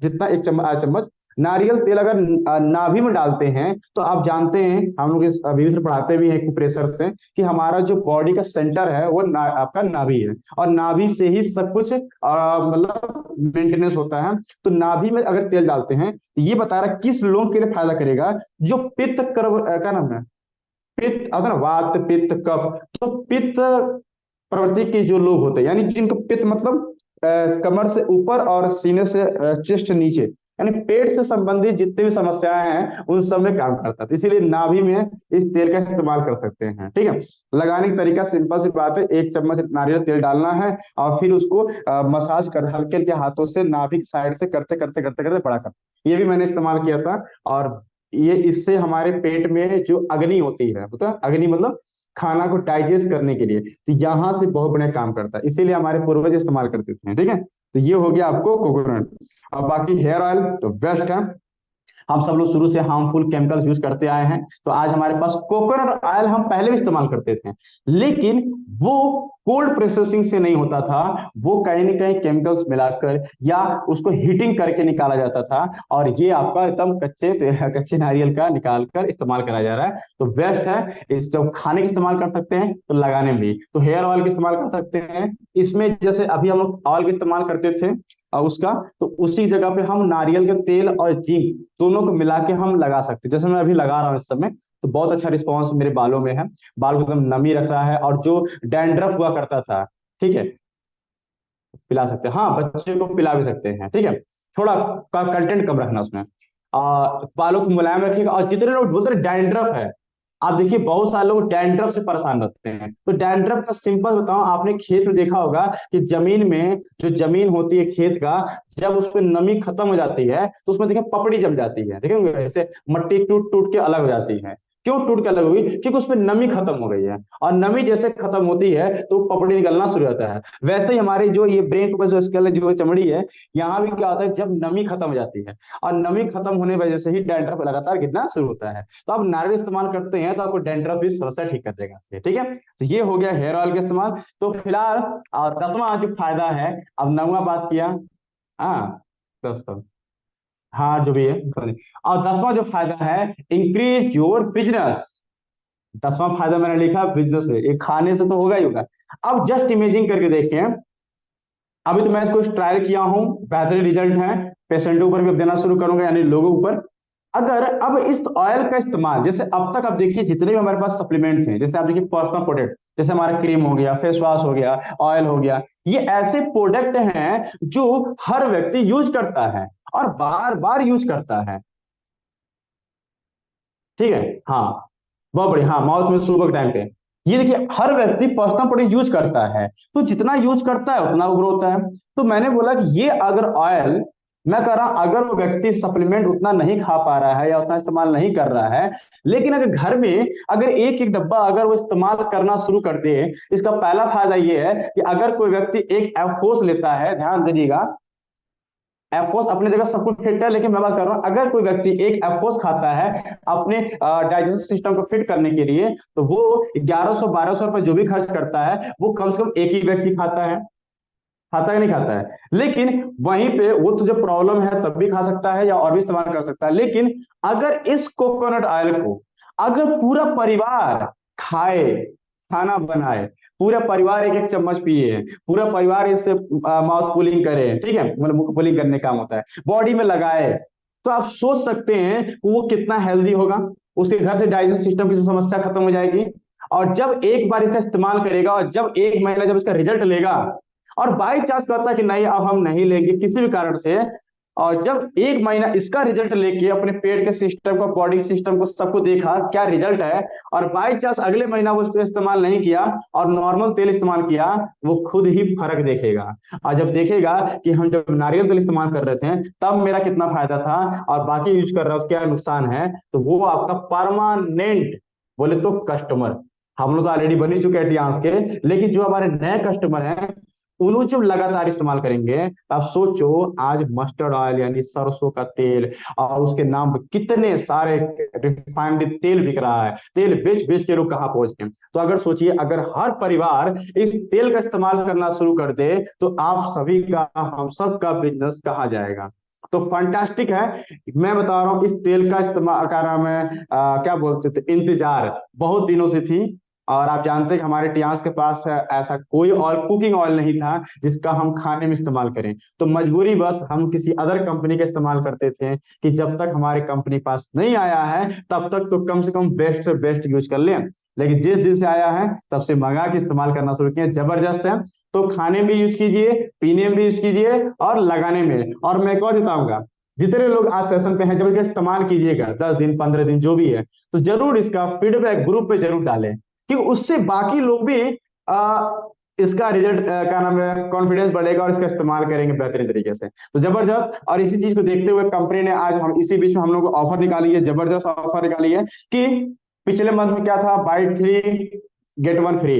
जितना 1 चम्मच नारियल तेल अगर नाभि में डालते हैं, तो आप जानते हैं हम लोग इस अभी से पढ़ाते भी हैं प्रेशर से कि हमारा जो बॉडी का सेंटर है वो आपका नाभि है, और नाभि से ही सब कुछ मतलब मेंटेनेंस होता है। तो नाभि में अगर तेल डालते हैं, ये बता रहा है किस लोगों के लिए फायदा करेगा, जो पित्त कर का नाम है, पित्त, अगर वात पित्त कफ, तो पित्त प्रवृत्ति के जो लोग होते हैं, यानी जिनको पित्त मतलब कमर से ऊपर और सीने से चेस्ट नीचे, यानी पेट से संबंधित जितनी भी समस्याएं हैं उन सब में काम करता है। तो इसीलिए नाभि में इस तेल का इस्तेमाल कर सकते हैं, ठीक है। लगाने का तरीका सिंपल सी बात है, 1 चम्मच नारियल तेल डालना है और फिर उसको मसाज कर हल्के हल्के हाथों से नाभि साइड से करते करते करते करते बड़ा कर। ये भी मैंने इस्तेमाल किया था, और ये इससे हमारे पेट में जो अग्नि होती है, पता है अग्नि मतलब खाना को डाइजेस्ट करने के लिए, तो यहाँ से बहुत बढ़िया काम करता है, इसीलिए हमारे पूर्वज इस्तेमाल करते थे, ठीक है। तो ये हो गया आपको कोकोनट। और बाकी हेयर ऑयल तो बेस्ट है, हम सब लोग शुरू से हार्मफुल केमिकल्स यूज करते आए हैं, तो आज हमारे पास कोकोनट ऑयल हम पहले भी इस्तेमाल करते थे, लेकिन वो कोल्ड प्रोसेसिंग से नहीं होता था, वो कहीं ना कहीं केमिकल्स मिलाकर या उसको हीटिंग करके निकाला जाता था, और ये आपका एकदम कच्चे कच्चे नारियल का निकाल कर इस्तेमाल करा जा रहा है। तो बेस्ट है, इस जब खाने का इस्तेमाल कर सकते हैं तो लगाने में भी, तो हेयर ऑयल का इस्तेमाल कर सकते हैं इसमें। जैसे अभी हम लोग ऑयल का इस्तेमाल करते थे उसका, तो उसी जगह पे हम नारियल के तेल और जिंक दोनों को मिला के हम लगा सकते हैं, जैसे मैं अभी लगा रहा हूँ इस समय, तो बहुत अच्छा रिस्पॉन्स मेरे बालों में है, बाल को एकदम नमी रख रहा है, और जो डैंड्रफ हुआ करता था, ठीक है, पिला सकते हैं, हाँ बच्चे को पिला भी सकते हैं, ठीक है। थोड़ा कंटेंट कम रखना उसमें, बालों को मुलायम रखिएगा। और जितने लोग बोलते हैं डैंड्रफ है, आप देखिए बहुत सारे लोग डैंड्रफ से परेशान रहते हैं, तो डैंड्रफ का सिंपल बताऊं, आपने खेत में देखा होगा कि जमीन में जो जमीन होती है खेत का, जब उसमें नमी खत्म हो जाती है तो उसमें देखिए पपड़ी जम जाती है, देखेंगे ऐसे मट्टी टूट टूट के अलग हो जाती है। क्यों टूट के अलग होगी? क्योंकि उसमें नमी खत्म हो गई है, और नमी जैसे खत्म होती है तो पपड़ी निकलना शुरू होता है। वैसे ही हमारे जो ये ब्रेन के जो स्केल जो चमड़ी है, यहाँ भी क्या होता है, जब नमी खत्म हो जाती है, और नमी खत्म होने की वजह से ही डैंड्रफ लगातार गिरना शुरू होता है। तो आप नारियल इस्तेमाल करते हैं तो आपको डैंड्रफ भी समस्या ठीक कर देगा इससे, ठीक है। तो ये हो गया हेयर ऑयल का इस्तेमाल। तो फिलहाल 10वां जो फायदा है, अब 9वां बात किया, हाँ दोस्तों, हाँ जो भी है सॉरी। और 10वां जो फायदा है, इंक्रीज योर बिजनेस। 10वां फायदा मैंने लिखा बिजनेस में, ये खाने से तो होगा ही होगा। अब जस्ट इमेजिन करके देखिए, अभी तो मैं इसको ट्रायल किया हूं, बेहतरीन रिजल्ट है, पेशेंटों ऊपर भी अब देना शुरू करूंगा, यानी लोगों ऊपर। अगर अब इस ऑयल का इस्तेमाल, जैसे अब तक आप देखिए जितने भी हमारे पास सप्लीमेंट थे, जैसे आप देखिए पर्सनल प्रोडक्ट, जैसे हमारा क्रीम हो गया, फेस वॉश हो गया, ऑयल हो गया, ये ऐसे प्रोडक्ट हैं जो हर व्यक्ति यूज करता है और बार बार यूज करता है। ठीक है। हाँ, बहुत बढ़िया। हाँ, माउथ में सुबह के टाइम पे ये देखिए हर व्यक्ति पर्सनल प्रोडक्ट यूज करता है, तो जितना यूज करता है उतना ग्रो होता है। तो मैंने बोला कि ये अगर ऑयल, मैं कह रहा अगर वो व्यक्ति सप्लीमेंट उतना नहीं खा पा रहा है या उतना इस्तेमाल नहीं कर रहा है, लेकिन अगर घर में अगर एक एक डब्बा अगर वो इस्तेमाल करना शुरू कर दे, इसका पहला फायदा ये है कि अगर कोई व्यक्ति एक एफोस लेता है, ध्यान दीजिएगा, एफोस अपनी जगह सब कुछ फिट है, लेकिन मैं बात कर रहा हूं अगर कोई व्यक्ति एक एफोस खाता है अपने डाइजेशन सिस्टम को फिट करने के लिए, तो वो 1100 1200 रुपए जो भी खर्च करता है वो कम से कम एक ही व्यक्ति खाता है। खाता है नहीं खाता है? लेकिन वहीं पे वो तो जब प्रॉब्लम है तब भी खा सकता है या और भी इस्तेमाल कर सकता है। लेकिन अगर इस कोकोनट ऑयल को अगर पूरा परिवार खाए, खाना बनाए, पूरा परिवार एक एक चम्मच पिए, पूरा परिवार इससे माउथ कूलिंग करे, ठीक है, मतलब मुंह कूलिंग करने का काम होता है, बॉडी में लगाए, तो आप सोच सकते हैं कि वो कितना हेल्दी होगा। उसके घर से डाइजेशन सिस्टम की समस्या खत्म हो जाएगी। और जब एक बार इसका इस्तेमाल करेगा और जब एक महीना जब इसका रिजल्ट लेगा, और बाई चांस कहता है कि नहीं अब हम नहीं लेंगे किसी भी कारण से, और जब एक महीना इसका रिजल्ट लेके अपने पेट के सिस्टम को, बॉडी सिस्टम को, सबको देखा क्या रिजल्ट है, और बाई चांस अगले महीना वो इस्तेमाल नहीं किया और नॉर्मल तेल इस्तेमाल किया, वो खुद ही फर्क देखेगा। और जब देखेगा कि हम जब नारियल तेल इस्तेमाल कर रहे थे तब मेरा कितना फायदा था और बाकी यूज कर रहा है क्या नुकसान है, तो वो आपका परमानेंट, बोले तो कस्टमर, हम लोग तो ऑलरेडी बन ही चुके हैं टियांस के, लेकिन जो हमारे नए कस्टमर हैं उन्होंने जब लगातार इस्तेमाल करेंगे, आप सोचो आज मस्टर्ड ऑयल यानी सरसों का तेल, और उसके नाम पे कितने सारे रिफाइंड तेल बिक रहा है, तेल बेच बेच के लोग कहाँ पहुंच गए। तो अगर सोचिए अगर हर परिवार इस तेल का इस्तेमाल करना शुरू कर दे, तो आप सभी का, हम सब का बिजनेस कहाँ जाएगा। तो फंटास्टिक है। मैं बता रहा हूँ इस तेल का इस्तेमाल का नाम है क्या बोलते थे, इंतजार बहुत दिनों से थी। और आप जानते हैं कि हमारे टियांस के पास ऐसा कोई ऑयल, कुकिंग ऑयल नहीं था जिसका हम खाने में इस्तेमाल करें, तो मजबूरी बस हम किसी अदर कंपनी का इस्तेमाल करते थे कि जब तक हमारे कंपनी पास नहीं आया है तब तक तो कम से कम बेस्ट से बेस्ट यूज कर लें। लेकिन जिस दिन से आया है तब से मंगा के इस्तेमाल करना शुरू किया, जबरदस्त है। तो खाने में यूज कीजिए, पीने में भी यूज कीजिए और लगाने में। और मैं एक और बताऊंगा, जितने लोग आज सेशन पे हैं जब इसका इस्तेमाल कीजिएगा 10 दिन 15 दिन जो भी है, तो जरूर इसका फीडबैक ग्रुप पे जरूर डालें, कि उससे बाकी लोग भी आ, इसका रिजल्ट क्या नाम है, कॉन्फिडेंस बढ़ेगा और इसका इस्तेमाल करेंगे बेहतरीन तरीके से। तो जबरदस्त। और इसी चीज को देखते हुए कंपनी ने आज हम इसी बीच में हम लोग ऑफर निकाली है, जबरदस्त ऑफर निकाली है कि पिछले मंथ में क्या था, बाय 3 गेट 1 फ्री,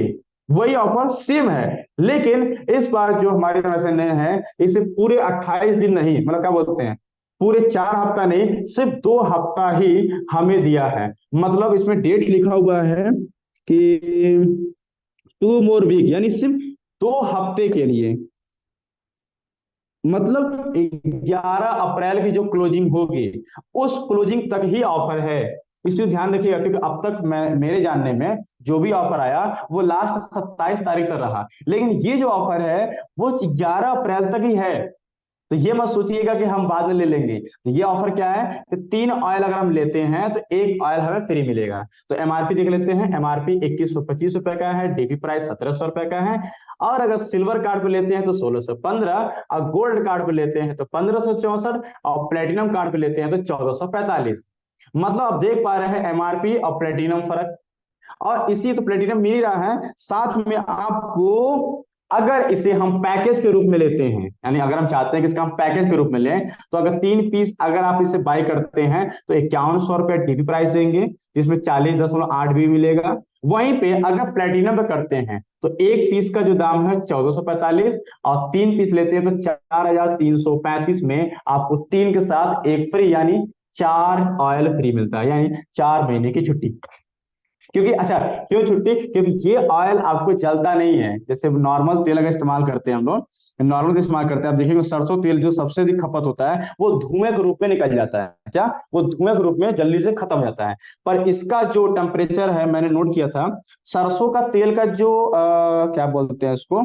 वही ऑफर सेम है, लेकिन इस बार जो हमारे तरफ से नए हैं इसे पूरे 28 दिन नहीं, मतलब क्या बोलते हैं, पूरे 4 हफ्ता नहीं, सिर्फ 2 हफ्ता ही हमें दिया है। मतलब इसमें डेट लिखा हुआ है कि 2 मोर वीक, यानी सिर्फ 2 हफ्ते के लिए, मतलब 11 अप्रैल की जो क्लोजिंग होगी उस क्लोजिंग तक ही ऑफर है। इसको ध्यान रखिएगा, क्योंकि अब तक मैं, मेरे जानने में जो भी ऑफर आया वो लास्ट 27 तारीख तक रहा, लेकिन ये जो ऑफर है वो 11 अप्रैल तक ही है। तो ये मत सोचिएगा कि हम बाद में ले लेंगे। तो ये ऑफर क्या है कि 3 ऑयल अगर हम लेते हैं तो एक ऑयल हमें फ्री मिलेगा। तो एमआरपी देख लेते हैं, एमआरपी 2125 रुपए का है, डीपी प्राइस 1700 रुपए का है। और अगर सिल्वर कार्ड पे लेते हैं तो 1615, और गोल्ड कार्ड पे लेते हैं तो 1564, और प्लेटिनम कार्ड पे लेते हैं तो 1445। मतलब आप देख पा रहे हैं एमआरपी और प्लेटिनम फर्क। और इसी तो प्लेटिनम मिल ही रहा है, साथ में आपको अगर इसे हम पैकेज के रूप में लेते हैं, यानी अगर हम चाहते हैं कि इसका हम पैकेज के रूप में लें, तो अगर 3 पीस अगर आप इसे बाय करते हैं तो 5100 रुपए डीपी प्राइस देंगे, जिसमें 40.8 भी मिलेगा। वहीं पे अगर प्लेटिनम पे करते हैं तो एक पीस का जो दाम है 1445, और 3 पीस लेते हैं तो 4335 में आपको 3 के साथ एक फ्री, यानी 4 ऑयल फ्री मिलता है, यानी 4 महीने की छुट्टी। क्योंकि अच्छा, क्यों छुट्टी, क्योंकि ये ऑयल आपको जलता नहीं है। जैसे नॉर्मल तेल अगर इस्तेमाल करते हैं हम लोग, नॉर्मल इस्तेमाल करते हैं, आप देखिएगा सरसों तेल जो सबसे अधिक खपत होता है वो धुएं के रूप में निकल जाता है, क्या वो धुएं के रूप में जल्दी से खत्म हो जाता है। पर इसका जो टेम्परेचर है मैंने नोट किया था, सरसों का तेल का जो क्या बोलते हैं इसको,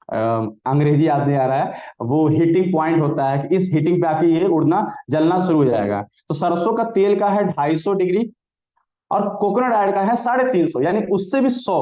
अंग्रेजी याद नहीं आ रहा है, वो हीटिंग पॉइंट होता है कि इस हीटिंग पे आके ये उड़ना जलना शुरू हो जाएगा। तो सरसों का तेल का है 250 डिग्री, और कोकोनट ऑयल का है 350, यानी उससे भी 100,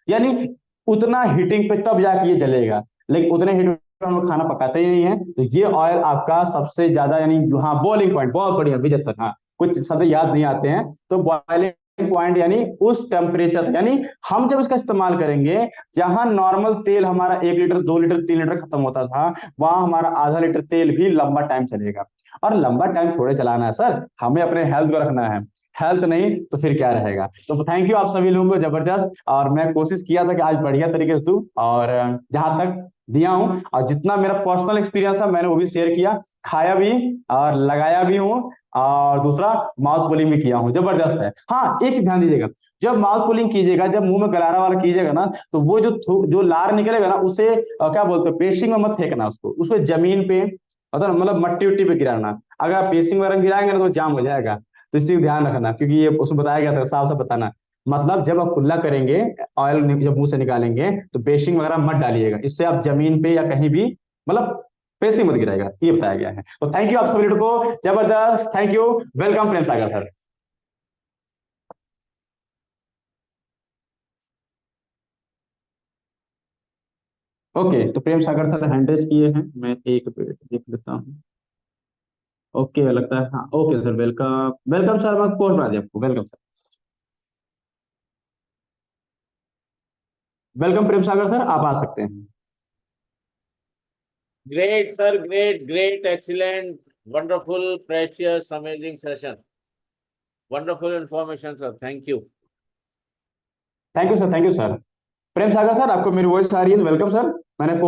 यानी उतना हीटिंग पे तब जाके ये जलेगा। लेकिन उतने हीटिंग पे हम लोग खाना पकाते ही नहीं है, तो ये ऑयल आपका सबसे ज्यादा, यानी हाँ बॉइलिंग पॉइंट, बहुत बढ़िया विजय सर, हाँ कुछ शब्द याद नहीं आते हैं, तो बॉइलिंग पॉइंट यानी उस टेम्परेचर, यानी हम जब इसका इस्तेमाल करेंगे, जहां नॉर्मल तेल हमारा 1 लीटर 2 लीटर 3 लीटर खत्म होता था, वहां हमारा आधा लीटर तेल भी लंबा टाइम चलेगा। और लंबा टाइम थोड़े चलाना है सर, हमें अपने हेल्थ को रखना है, हेल्थ नहीं तो फिर क्या रहेगा। तो थैंक यू आप सभी लोगों को, जबरदस्त। और मैं कोशिश किया था कि आज बढ़िया तरीके से दूं, और जहां तक दिया हूं, और जितना मेरा पर्सनल एक्सपीरियंस है मैंने वो भी शेयर किया, खाया भी और लगाया भी हूँ, और दूसरा माउथ पुलिंग भी किया हूँ, जबरदस्त है। हाँ एक चीज ध्यान दीजिएगा, जब माउथ पुलिंग कीजिएगा, जब मुंह में गरारा वाला कीजिएगा ना, तो वो जो लार निकलेगा ना, उसे क्या बोलते हैं, पेस्टिंग में मत फेंकना, उसको जमीन पे, मतलब मट्टी उट्टी पे गिराना। अगर आप पेस्टिंग वगैरह गिराएंगे ना तो जाम हो जाएगा। तो इस चीज ध्यान रखना, क्योंकि ये उसमें बताया गया था, साफ साफ बताना। मतलब जब आप कुल्ला करेंगे, ऑयल जब मुंह से निकालेंगे, तो बेसिंग वगैरह मत डालिएगा, इससे आप जमीन पे या कहीं भी, मतलब बेसिंग मत गिराएगा, ये बताया गया है। तो थैंक यू आप सभी लोगों को, जबरदस्त, thank you. Welcome Prem Sagar sir. Okay, तो Prem Sagar sir hand raise किए हैं, मैं एक मिनट देख लेता हूँ। ओके लगता है, हाँ okay sir, welcome welcome sir, मैं कोर्ट बना दिया आपको, welcome sir. Welcome Prem Sagar sir, आप आ सकते हैं। Great, sir. Great, great, excellent, wonderful, precious, amazing session. Wonderful information, sir. Thank you. Thank you sir, thank you sir. Prem Sagar sir, आपको मेरी वॉइस आ रही है? वेलकम सर, मैंने